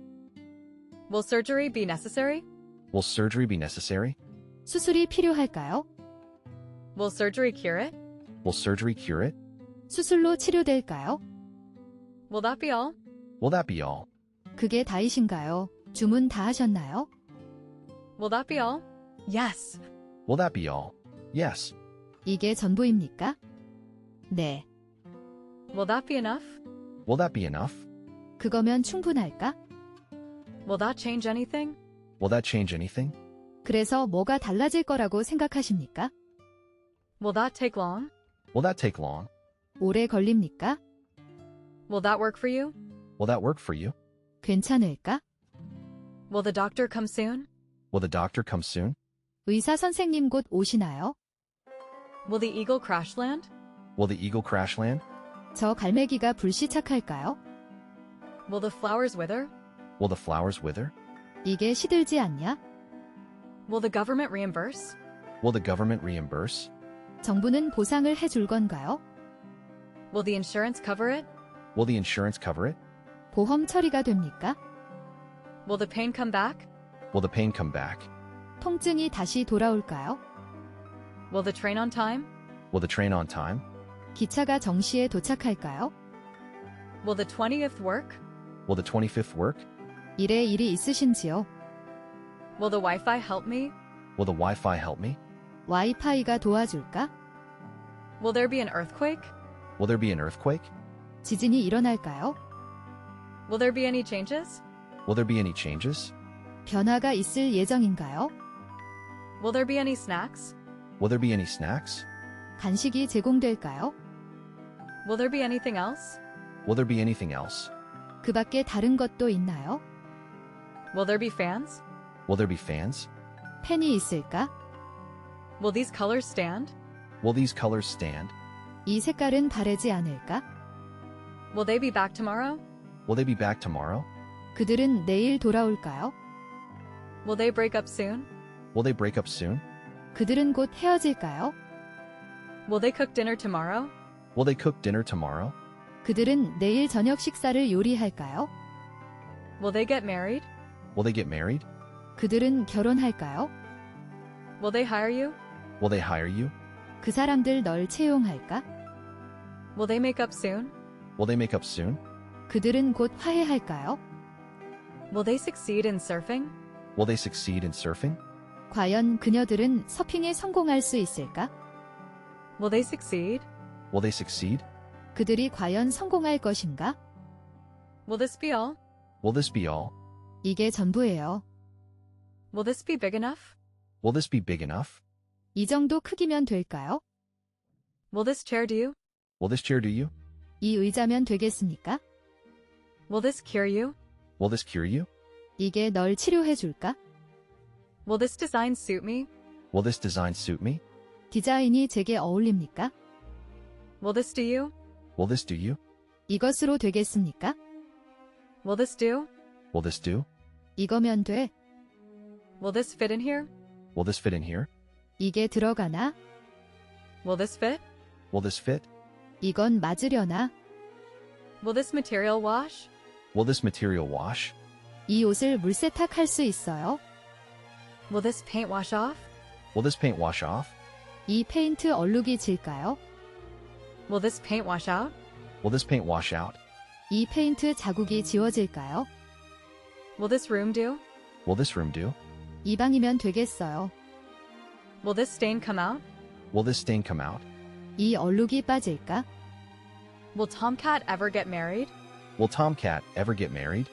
Will surgery be necessary? Will surgery be necessary? 수술이 필요할까요? Will surgery cure it? Will surgery cure it? 수술로 치료될까요? Will that be all? Will that be all? 그게 다이신가요? 주문 다 하셨나요? Will that be all? Yes. Will that be all? Yes. 이게 전부입니까? 네. Will that be enough? Will that be enough? 그거면 충분할까? Will that change anything? Will that change anything? 그래서 뭐가 달라질 거라고 생각하십니까? Will that take long? Will that take long? 오래 걸립니까? Will that work for you? Will that work for you? 괜찮을까? Will the doctor come soon? Will the doctor come soon? 의사 선생님 곧 오시나요? Will the eagle crash land? Will the eagle crash land? 저 갈매기가 불시착할까요? Will the flowers wither? Will the flowers wither? 이게 시들지 않냐? Will the government reimburse? Will the government reimburse? 정부는 보상을 해줄 건가요? Will the insurance cover it? Will the insurance cover it? 보험 처리가 됩니까? Will the pain come back? Will the pain come back? 통증이 다시 돌아올까요? Will the train on time? Will the train on time? 기차가 정시에 도착할까요? Will the 20th work? Will the 25th work? 일에 일이 있으신지요? Will the Wi-Fi help me? Will the Wi-Fi help me? 와이파이가 도와줄까? Will there be an earthquake? Will there be an earthquake? 지진이 일어날까요? Will there be any changes? Will there be any changes? 변화가 있을 예정인가요? Will there be any snacks? Will there be any snacks? 간식이 제공될까요? Will there be anything else? Will there be anything else? 그 밖에 다른 것도 있나요? Will there be fans? Will there be fans? 펜이 있을까? Will these colors stand? Will these colors stand? 이 색깔은 바래지 않을까? Will they be back tomorrow? Will they be back tomorrow? 그들은 내일 돌아올까요? Will they break up soon? Will they break up soon? 그들은 곧 헤어질까요? Will they cook dinner tomorrow? Will they cook dinner tomorrow? 그들은 내일 저녁 식사를 요리할까요? Will they get married? Will they get married? 그들은 결혼할까요? Will they hire you? Will they hire you? 그 사람들 널 채용할까? Will they make up soon? Will they make up soon? 그들은 곧 화해할까요? Will they succeed in surfing? Will they succeed in surfing? 과연 그녀들은 서핑에 성공할 수 있을까? Will they succeed? Will they succeed? 그들이 과연 성공할 것인가? Will this be all? Will this be all? 이게 전부예요. Will this be big enough? Will this be big enough? 이 정도 크기면 될까요? Will this chair do? Will this chair do you? 이 의자면 되겠습니까? Will this cure you? Will this cure you? 이게 널 치료해 줄까? Will this design suit me? Will this design suit me? 디자인이 제게 어울립니까? Will this do you? Will this do you? 이것으로 되겠습니까? Will this do? Will this do? 이거면 돼. Will this fit in here? Will this fit in here? 이게 들어가나? Will this fit? Will this fit? 이건 맞으려나? Will this material wash? Will this material wash? 이 옷을 물세탁할 수 있어요? Will this paint wash off? Will this paint wash off? 이 페인트 얼룩이 질까요? Will this paint wash out? Will this paint wash out? 이 페인트 자국이 지워질까요? Will this room do? Will this room do? 이 방이면 되겠어요. Will this stain come out? Will this stain come out? 이 얼룩이 빠질까? Will Tomcat ever get married? Will Tomcat ever get married?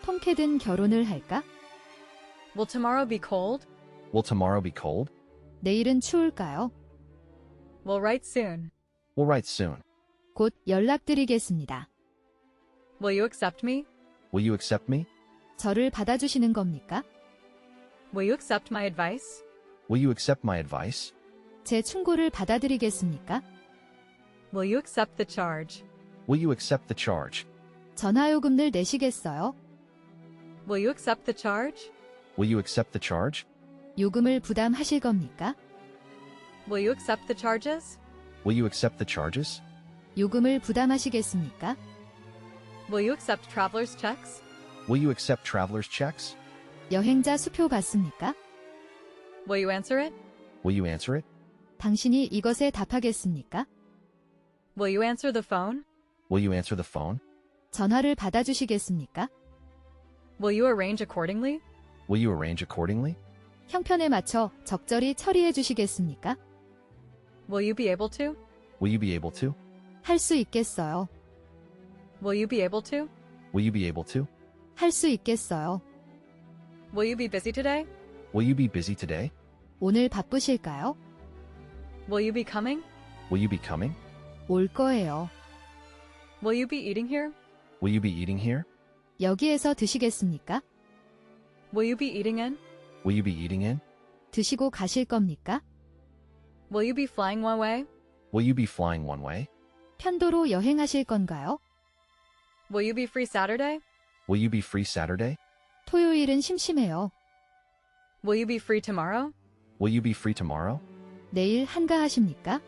톰캣은 결혼을 할까? Will tomorrow be cold? Will tomorrow be cold? 내일은 추울까요? Will write soon. We'll write soon. 곧 연락드리겠습니다. Will you accept me? Will you accept me? 저를 받아주시는 겁니까? Will you accept my advice? Will you accept my advice? 제 충고를 받아들이겠습니까? Will you accept the charge? Will you accept the charge? 전화요금을 내시겠어요? Will you accept the charge? Will you accept the charge? 요금을 부담하실 겁니까? Will you accept the charges? Will you accept the charges? 요금을 부담하시겠습니까? Will you accept traveler's checks? Will you accept traveler's checks? 여행자 수표 받습니까? Will you answer it? Will you answer it? 당신이 이것에 답하겠습니까? Will you answer the phone? Will you answer the phone? 전화를 받아주시겠습니까? Will you arrange accordingly? Will you arrange accordingly? 형편에 맞춰 적절히 처리해 주시겠습니까? Will you be able to? Will you be able to? 할 수 있겠어요. Will you be able to? Will you be able to? 할 수 있겠어요. Will you be busy today? Will you be busy today? 오늘 바쁘실까요? Will you be coming? Will you be coming? 올 거예요. Will you be eating here? Will you be eating here? 여기에서 드시겠습니까? Will you be eating in? Will you be eating in? 드시고 가실 겁니까? Will you be flying one way? Will you be flying one way? 편도로 여행하실 건가요? Will you be free Saturday? Will you be free Saturday? 토요일은 심심해요. Will you be free tomorrow? Will you be free tomorrow? 내일 한가하십니까?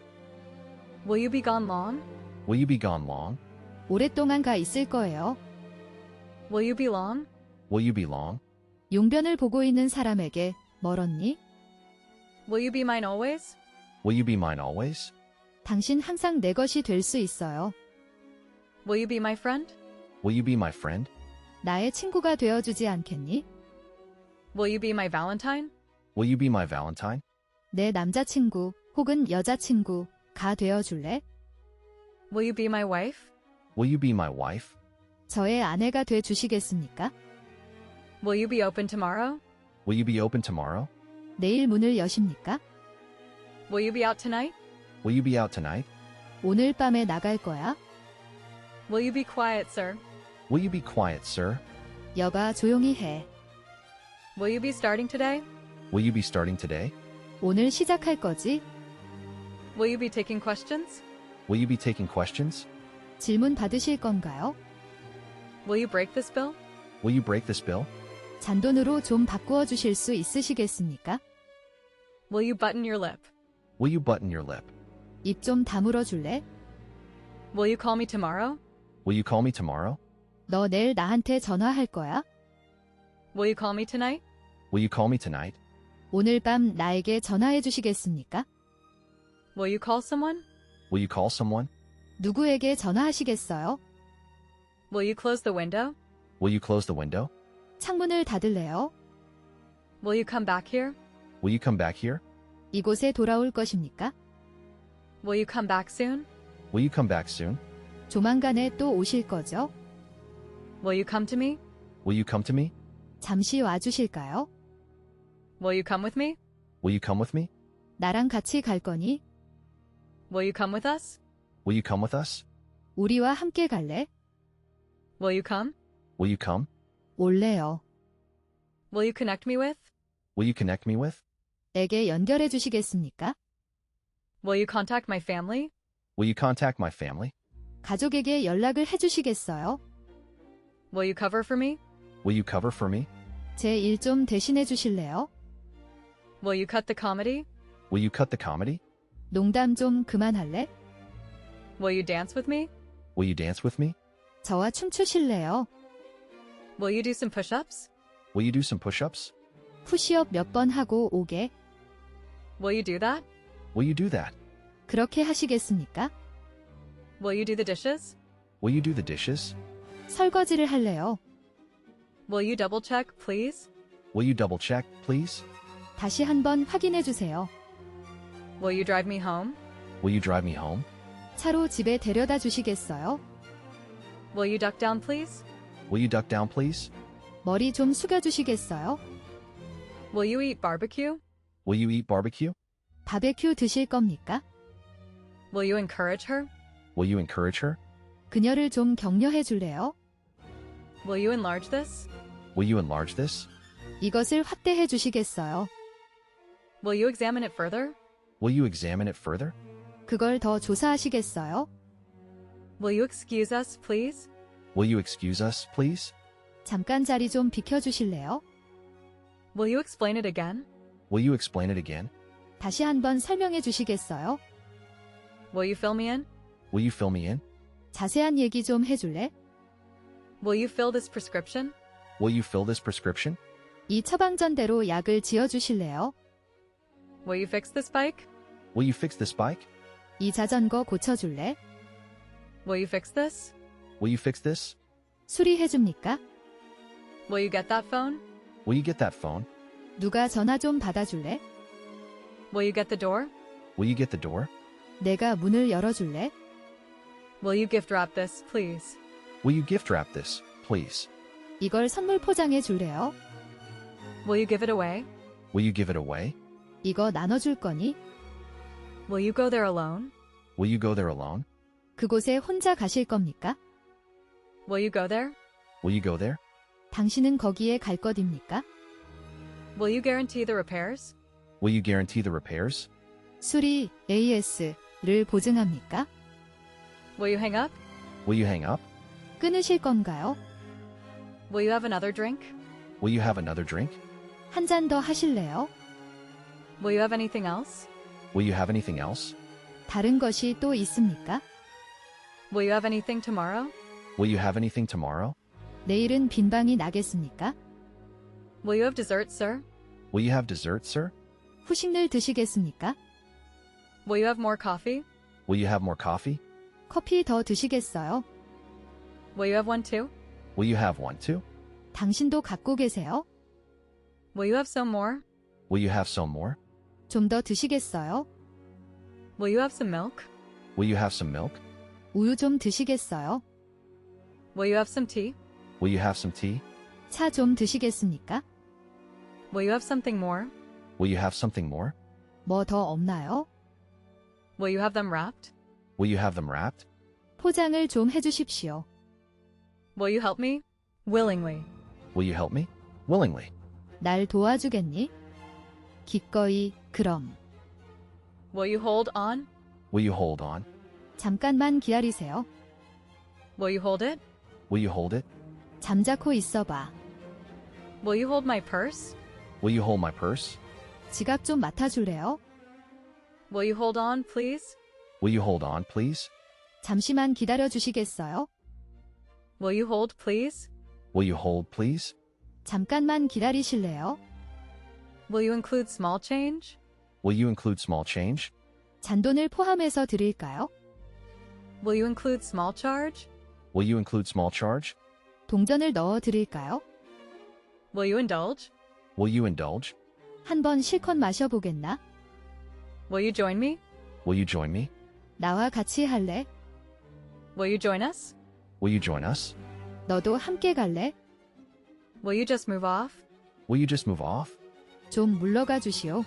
Will you be gone long? Will you be gone long? 오랫동안 가 있을 거예요. Will you be long? Will you be long? 용변을 보고 있는 사람에게 멀었니? Will you be mine always? Will you be mine always? 당신 항상 내 것이 될 수 있어요. Will you be my friend? Will you be my friend? 나의 친구가 되어주지 않겠니? Will you be my Valentine? Will you be my Valentine? 내 남자친구 혹은 여자친구가 되어줄래? Will you be my wife? Will you be my wife? 저의 아내가 돼 주시겠습니까? Will you be open tomorrow? Will you be open tomorrow? 내일 문을 여십니까? Will you be out tonight? Will you be out tonight? 오늘 밤에 나갈 거야? Will you be quiet, sir? Will you be quiet, sir? 여가 조용히 해. Will you be starting today? Will you be starting today? 오늘 시작할 거지? Will you be taking questions? Will you be taking questions? 질문 받으실 건가요? Will you break this bill? Will you break this bill? 잔돈으로 좀 바꾸어 주실 수 있으시겠습니까? Will you button your lip? Will you button your lip? 입 좀 다물어 줄래? Will you call me tomorrow? Will you call me tomorrow? 너 내일 나한테 전화할 거야? Will you call me tonight? Will you call me tonight? 오늘 밤 나에게 전화해 주시겠습니까? Will you call someone? Will you call someone? 누구에게 전화하시겠어요? Will you close the window? Will you close the window? 창문을 닫을래요? Will you come back here? Will you come back here? 이곳에 돌아올 것입니까? Will you come back soon? Will you come back soon? 조만간에 또 오실 거죠? Will you come to me? Will you come to me? 잠시 와주실까요? Will you come with me? Will you come with me? 나랑 같이 갈 거니? Will you come with us? Will you come with us? 우리와 함께 갈래? Will you come? Will you come? 올래요. Will you connect me with? Will you connect me with? 에게 연결해 주시겠습니까? Will you contact my family? Will you contact my family? 가족에게 연락을 해 주시겠어요? Will you cover for me? Will you cover for me? 제 일 좀 대신해 주실래요? Will you cut the comedy? Will you cut the comedy? 농담 좀 그만할래? Will you dance with me? Will you dance with me? 저와 춤추실래요? Will you do some push-ups? Will you do some push-ups? 푸시업 몇 번 하고 오게. Will you do that? Will you do that? 그렇게 하시겠습니까? Will you do the dishes? Will you do the dishes? 설거지를 할래요. Will you double check, please? Will you double check, please? 다시 한번 확인해 주세요. Will you drive me home? Will you drive me home? 차로 집에 데려다 주시겠어요? Will you duck down, please? Will you duck down, please? 머리 좀 숙여 주시겠어요? Will you eat barbecue? Will you eat barbecue? 바베큐 드실 겁니까? Will you encourage her? Will you encourage her? 그녀를 좀 격려해 줄래요? Will you enlarge this? Will you enlarge this? 이것을 확대해 주시겠어요? Will you examine it further? Will you examine it further? 그걸 더 조사하시겠어요? Will you excuse us, please? Will you excuse us, please? 잠깐 자리 좀 비켜 주실래요? Will you explain it again? Will you explain it again? 다시 한번 설명해 주시겠어요? Will you fill me in? Will you fill me in? 자세한 얘기 좀 해줄래? Will you fill this prescription? Will you fill this prescription? 이 처방전대로 약을 지어 주실래요? Will you fix this bike? Will you fix this bike? 이 자전거 고쳐줄래? Will you fix this? Will you fix this? 수리해 줍니까? Will you get that phone? Will you get that phone? 누가 전화 좀 받아줄래? Will you get the door? Will you get the door? 내가 문을 열어줄래? Will you gift wrap this, please? Will you gift wrap this, please? 이걸 선물 포장해 줄래요? Will you give it away? Will you give it away? 이거 나눠줄 거니? Will you go there alone? Will you go there alone? 그곳에 혼자 가실 겁니까? Will you go there? Will you go there? 당신은 거기에 갈 것입니까? Will you guarantee the repairs? Will you guarantee the repairs? 수리 AS를 보증합니까? Will you hang up? Will you hang up? 끊으실 건가요? Will you have another drink? Will you have another drink? 한 잔 더 하실래요? Will you have anything else? Will you have anything else? 다른 것이 또 있습니까? Will you have anything tomorrow? Will you have anything tomorrow? 내일은 빈방이 나겠습니까? Will you have dessert, sir? Will you have dessert, sir? 후식을 드시겠습니까? Will you have more coffee? Will you have more coffee? 커피 더 드시겠어요? Will you have one too? Will you have one too? 당신도 갖고 계세요? Will you have some more? Will you have some more? 좀 더 드시겠어요? Will you have some milk? Will you have some milk? 우유 좀 드시겠어요? Will you have some tea? Will you have some tea? 차 좀 드시겠습니까? Will you have something more? Will you have something more? 뭐 더 없나요? Will you have them wrapped? Will you have them wrapped? 포장을 좀 해주십시오. Will you help me? Willingly. Will you help me? Willingly. 날 도와주겠니? 기꺼이, 그럼. Will you hold on? Will you hold on? 잠깐만 기다리세요. Will you hold it? Will you hold it? 잠자코 있어봐. Will you hold my purse? Will you hold my purse? 지갑 좀 맡아줄래요? Will you hold on, please? Will you hold on, please? 잠시만 기다려 주시겠어요? Will you hold, please? Will you hold, please? 잠깐만 기다리실래요? Will you include small change? Will you include small change? 잔돈을 포함해서 드릴까요? Will you include small charge? Will you include small charge? 동전을 넣어 드릴까요? Will you indulge? Will you indulge? 한번 실컷 마셔보겠나? Will you join me? Will you join me? 나와 같이 할래? Will you join us? Will you join us? 너도 함께 갈래? Will you just move off? Will you just move off? 좀 물러가 주시오.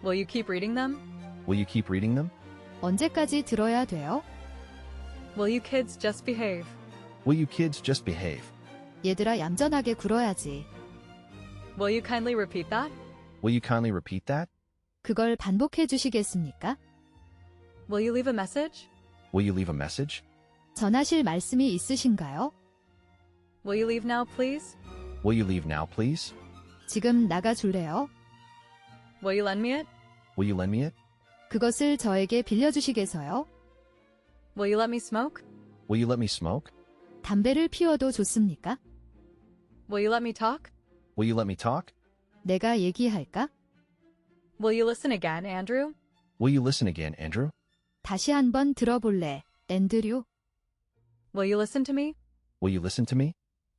Will you keep reading them? Will you keep reading them? 언제까지 들어야 돼요? Will you kids just behave? Will you kids just behave? 얘들아 얌전하게 굴어야지. Will you kindly repeat that? Will you kindly repeat that? 그걸 반복해 주시겠습니까? Will you leave a message? Will you leave a message? 전하실 말씀이 있으신가요? Will you leave now, please? Will you leave now, please? 지금 나가 줄래요? Will you lend me it? Will you lend me it? 그것을 저에게 빌려주시겠어요? Will you let me smoke? Will you let me smoke? 담배를 피워도 좋습니까? Will you let me talk? Will you let me talk? 내가 얘기할까? Will you listen again, Andrew? Will you listen again, Andrew? 다시 한번 들어볼래, 앤드류. Will you listen to me? Will you listen to me?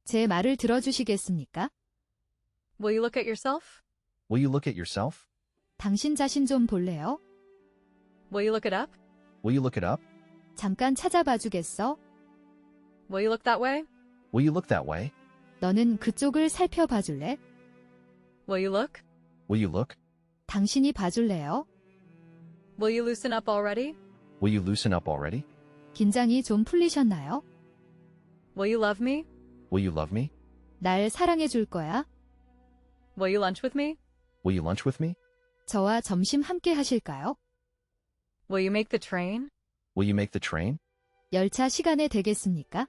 제 말을 들어주시겠습니까? Will you look at yourself? Will you look at yourself? 당신 자신 좀 볼래요? Will you look it up? Will you look it up? 잠깐 찾아봐 주겠어? Will you look that way? Will you look that way? 너는 그쪽을 살펴봐 줄래? Will you look? Will you look? 당신이 봐줄래요? Will you loosen up already? Will you loosen up already? 긴장이 좀 풀리셨나요? Will you love me? Will you love me? 날 사랑해 줄 거야? Will you lunch with me? Will you lunch with me? 저와 점심 함께 하실까요? Will you make the train? Will you make the train? 열차 시간에 되겠습니까?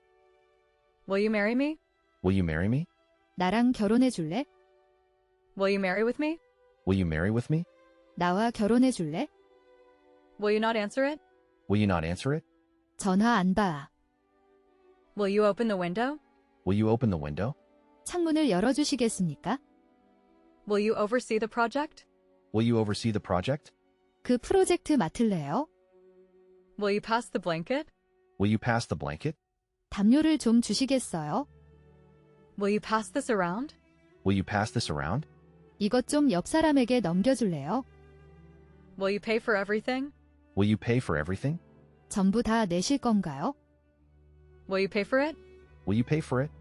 Will you marry me? Will you marry me? 나랑 결혼해 줄래? Will you marry with me? Will you marry with me? 나와 결혼해 줄래? Will you not answer it? Will you not answer it? 전화 안 봐. Will you open the window? Will you open the window? 창문을 열어주시겠습니까? Will you oversee the project? Will you oversee the project? 그 프로젝트 맡을래요? Will you pass the blanket? Will you pass the blanket? 담요를 좀 주시겠어요? Will you pass this around? Will you pass this around? 이것 좀 옆 사람에게 넘겨줄래요? Will you pay for everything? Will you pay for everything? 전부 다 내실 건가요? Will you pay for it? Will you pay for it?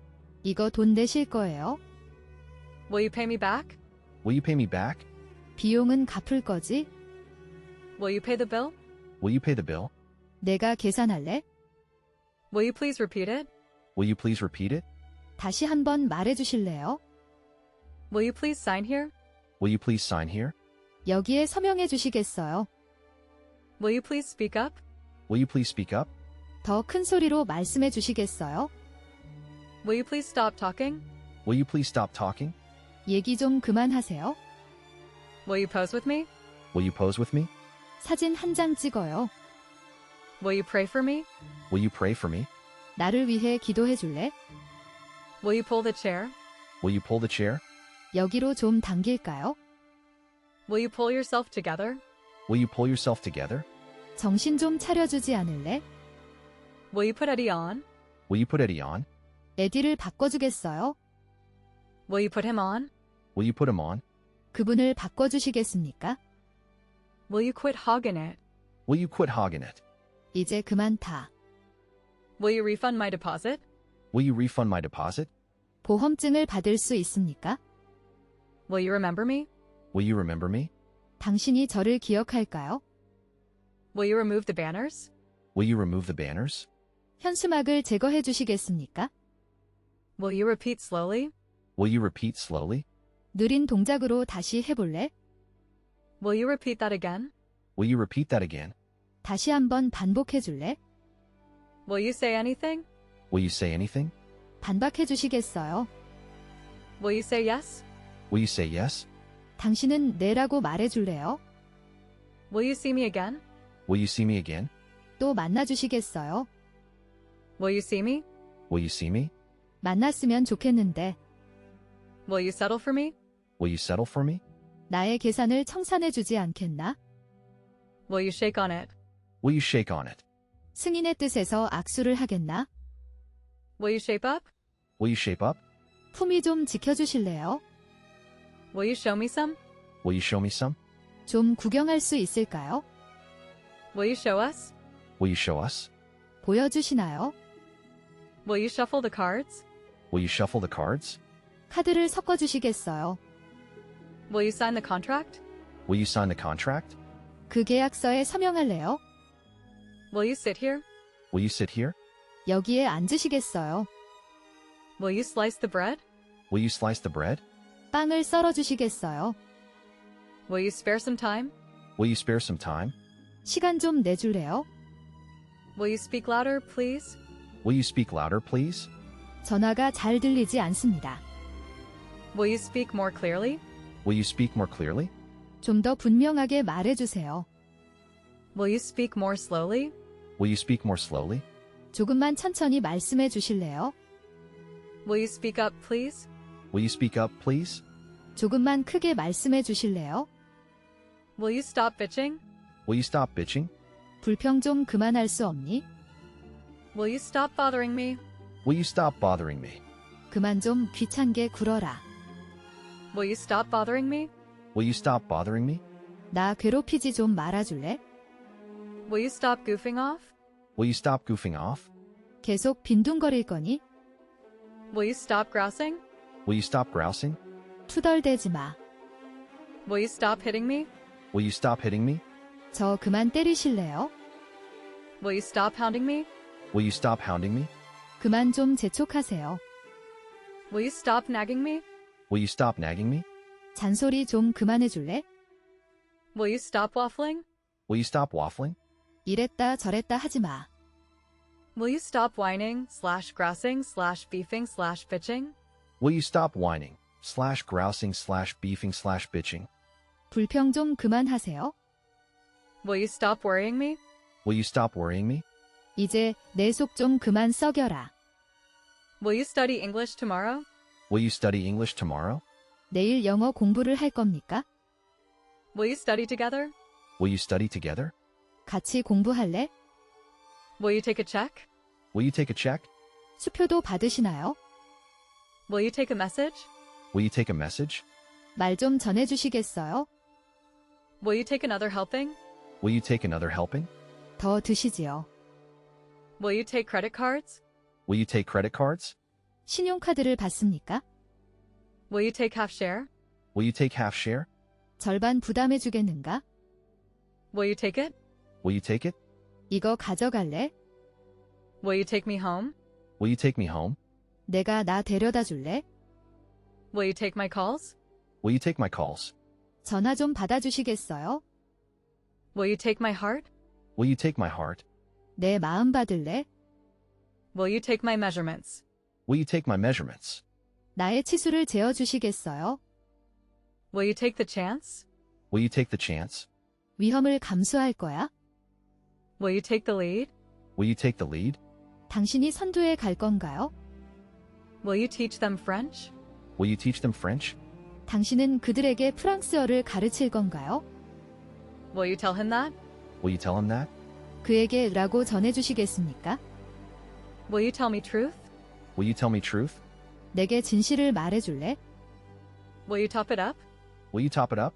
이거 돈 내실 거예요? Will you pay me back? Will you pay me back? 비용은 갚을 거지? Will you pay the bill? Will you pay the bill? 내가 계산할래? Will you please repeat it? Will you please repeat it? 다시 한번 말해 주실래요? Will you please sign here? Will you please sign here? 여기에 서명해 주시겠어요? Will you please speak up? Will you please speak up? 더 큰 소리로 말씀해 주시겠어요? Will you please stop talking? Will you please stop talking? 얘기 좀 그만하세요. Will you pose with me? Will you pose with me? 사진 한 장 찍어요. Will you pray for me? Will you pray for me? 나를 위해 기도해 줄래? Will you pull the chair? Will you pull the chair? 여기로 좀 당길까요? Will you pull yourself together? Will you pull yourself together? 정신 좀 차려주지 않을래? Will you put Eddie on? Will you put Eddie on? 에디를 바꿔주겠어요? Will you put him on? Will you put him on? 그분을 바꿔주시겠습니까? Will you quit hogging it? Will you quit hogging it? 이제 그만 타. Will you refund my deposit? Will you refund my deposit? 보험증을 받을 수 있습니까? Will you remember me? Will you remember me? 당신이 저를 기억할까요? Will you remove the banners? Will you remove the banners? 현수막을 제거해 주시겠습니까? Will you repeat slowly? Will you repeat slowly? 느린 동작으로 다시 해볼래? Will you repeat that again? Will you repeat that again? 다시 한번 반복해 줄래? Will you say anything? Will you say anything? 반박해 주시겠어요? Will you say yes? Will you say yes? 당신은 네라고 말해 줄래요? Will you see me again? Will you see me again? 또 만나 주시겠어요? Will you see me? Will you see me? 만났으면 좋겠는데 Will you settle for me? Will you settle for me? 나의 계산을 청산해 주지 않겠나? Will you shake on it? Will you shake on it? 승인의 뜻에서 악수를 하겠나? Will you shape up? Will you shape up? 품위 좀 지켜주실래요? Will you show me some? Will you show me some? 좀 구경할 수 있을까요? Will you show us? Will you show us? 보여주시나요? Will you shuffle the cards? Will you shuffle the cards? 카드를 섞어주시겠어요? Will you sign the contract? Will you sign the contract? 그 계약서에 서명할래요? Will you sit here? Will you sit here? 여기에 앉으시겠어요? Will you slice the bread? Will you slice the bread? 빵을 썰어주시겠어요? Will you spare some time? Will you spare some time? 시간 좀 내줄래요? Will you speak louder, please? Will you speak louder, please? 전화가 잘 들리지 않습니다. Will you speak more clearly? Will you speak more clearly? 좀 더 분명하게 말해주세요. Will you speak more slowly? Will you speak more slowly? 조금만 천천히 말씀해 주실래요? Will you speak up, please? Will you speak up, please? 조금만 크게 말씀해 주실래요? Will you stop bitching? Will you stop bitching? 불평 좀 그만할 수 없니? Will you stop bothering me? Will you stop bothering me? 그만 좀 귀찮게 굴어라. Will you stop bothering me? Will you stop bothering me? 나 괴롭히지 좀 말아줄래? Will you stop goofing off? Will you stop goofing off? 계속 빈둥거릴 거니? Will you stop grousing? Will you stop grousing? 투덜대지 마. Will you stop hitting me? Will you stop hitting me? 저 그만 때리실래요? Will you stop hounding me? Will you stop hounding me? 그만 좀 재촉하세요. Will you stop nagging me? Will you stop nagging me? 잔소리 좀 그만해 줄래? Will you stop waffling? Will you stop waffling? 이랬다 저랬다 하지 마. Will you stop whining, grousing, beefing, bitching? Will you stop whining, grousing, beefing, bitching? 불평 좀 그만하세요. Will you stop worrying me? Will you stop worrying me? 이제 내 속 좀 그만 썩여라. Will you study English tomorrow? Will you study English tomorrow? 내일 영어 공부를 할 겁니까? Will you study together? Will you study together? 같이 공부할래? Will you take a check? Will you take a check? 수표도 받으시나요? Will you take a message? Will you take a message? 말 좀 전해주시겠어요? Will you take another helping? Will you take another helping? 더 드시지요. Will you take credit cards? Will you take credit cards? 신용카드를 받습니까? Will you take half share? Will you take half share? 절반 부담해 주겠는가? Will you take it? Will you take it? 이거 가져갈래? Will you take me home? Will you take me home? 내가 나 데려다 줄래? Will you take my calls? Will you take my calls? 전화 좀 받아주시겠어요? Will you take my heart? Will you take my heart? 내 마음 받을래? Will you take my measurements? Will you take my measurements? 나의 치수를 재어주시겠어요? Will you take the chance? Will you take the chance? 위험을 감수할 거야? Will you take the lead? Will you take the lead? 당신이 선두에 갈 건가요? Will you teach them French? Will you teach them French? 당신은 그들에게 프랑스어를 가르칠 건가요? Will you tell him that? Will you tell him that? 그에게 라고 전해주시겠습니까? Will you tell me truth? Will you tell me truth? 내게 진실을 말해줄래? Will you top it up? Will you top it up?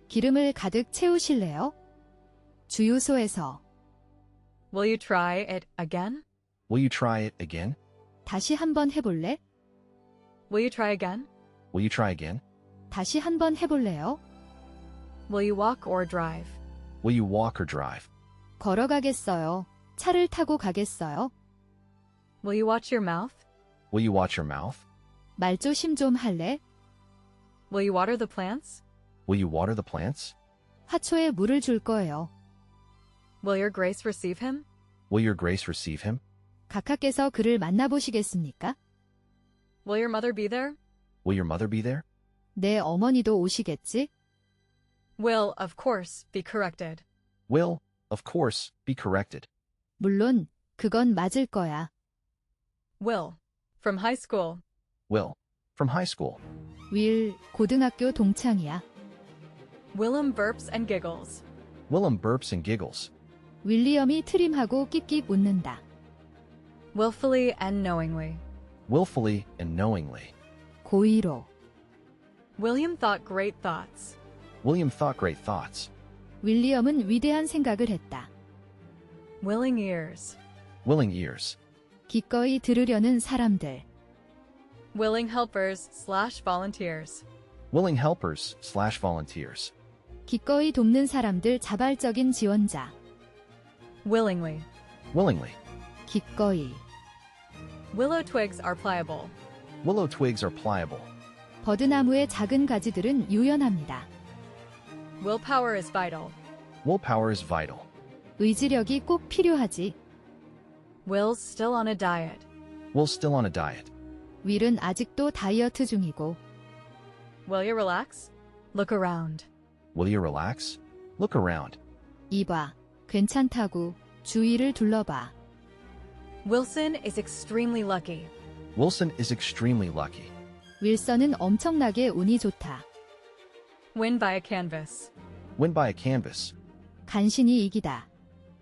기름을 가득 채우실래요? 주유소에서 Will you try it again? Will you try it again? 다시 한번 해볼래? Will you try again? Will you try again? 다시 한번 해볼래요? Will you walk or drive? Will you walk or drive? 걸어가겠어요. 차를 타고 가겠어요. Will you watch your mouth? Will you watch your mouth? 말조심 좀 할래? Will you water the plants? Will you water the plants? 화초에 물을 줄 거예요. Will your grace receive him? Will your grace receive him? 각하께서 그를 만나보시겠습니까? Will your mother be there? Will your mother be there? 내 어머니도 오시겠지? Will, of course, be corrected. Will, of course, be corrected. 물론 그건 맞을 거야. Will, from high school. Will, from high school. 윌, 고등학교 동창이야. Willem burps and giggles. Willem burps and giggles. 윌리엄이 트림하고 끽끽 웃는다. Willfully and knowingly. Willfully and knowingly. 고의로. William thought great thoughts. William thought great thoughts. 윌리엄은 위대한 생각을 했다. Willing ears. Willing ears. 기꺼이 들으려는 사람들. Willing helpers / volunteers. Willing helpers / volunteers. 기꺼이 돕는 사람들 자발적인 지원자. Willingly. Willingly. 기꺼이. Willow twigs are pliable. Willow twigs are pliable. 버드나무의 작은 가지들은 유연합니다. Willpower is vital. Willpower is vital. 의지력이 꼭 필요하지. Will's still on a diet. Will's still on a diet. 윌은 아직도 다이어트 중이고. Will you relax? Look around. Will you relax? Look around. 이봐. 괜찮다고. 주위를 둘러봐. Wilson is extremely lucky. Wilson is extremely lucky. 윌선은 엄청나게 운이 좋다. Win by a canvas. Win by a canvas. 간신히 이기다.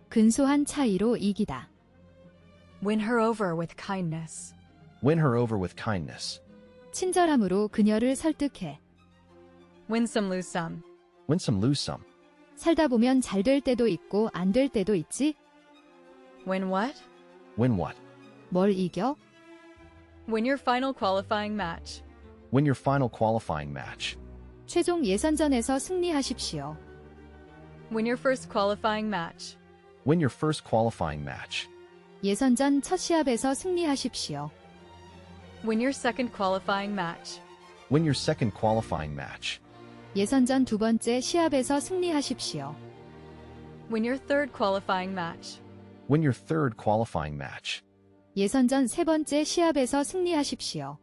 근소한 차이로 이기다. Win her over with kindness. Win her over with kindness. 친절함으로 그녀를 설득해. Win some, lose some. Win some, lose some. 살다 보면 잘 될 때도 있고 안 될 때도 있지? Win what? Win what? 뭘 이겨? Win your final qualifying match. Win your final qualifying match. 최종 예선전에서 승리하십시오. Win your first qualifying match. Win your first qualifying match. 예선전 첫 시합에서 승리하십시오. Win your second qualifying match. Win your second qualifying match. 예선전 두 번째 시합에서 승리하십시오. Win your third qualifying match. Win your third qualifying match. 예선전 세 번째 시합에서 승리하십시오.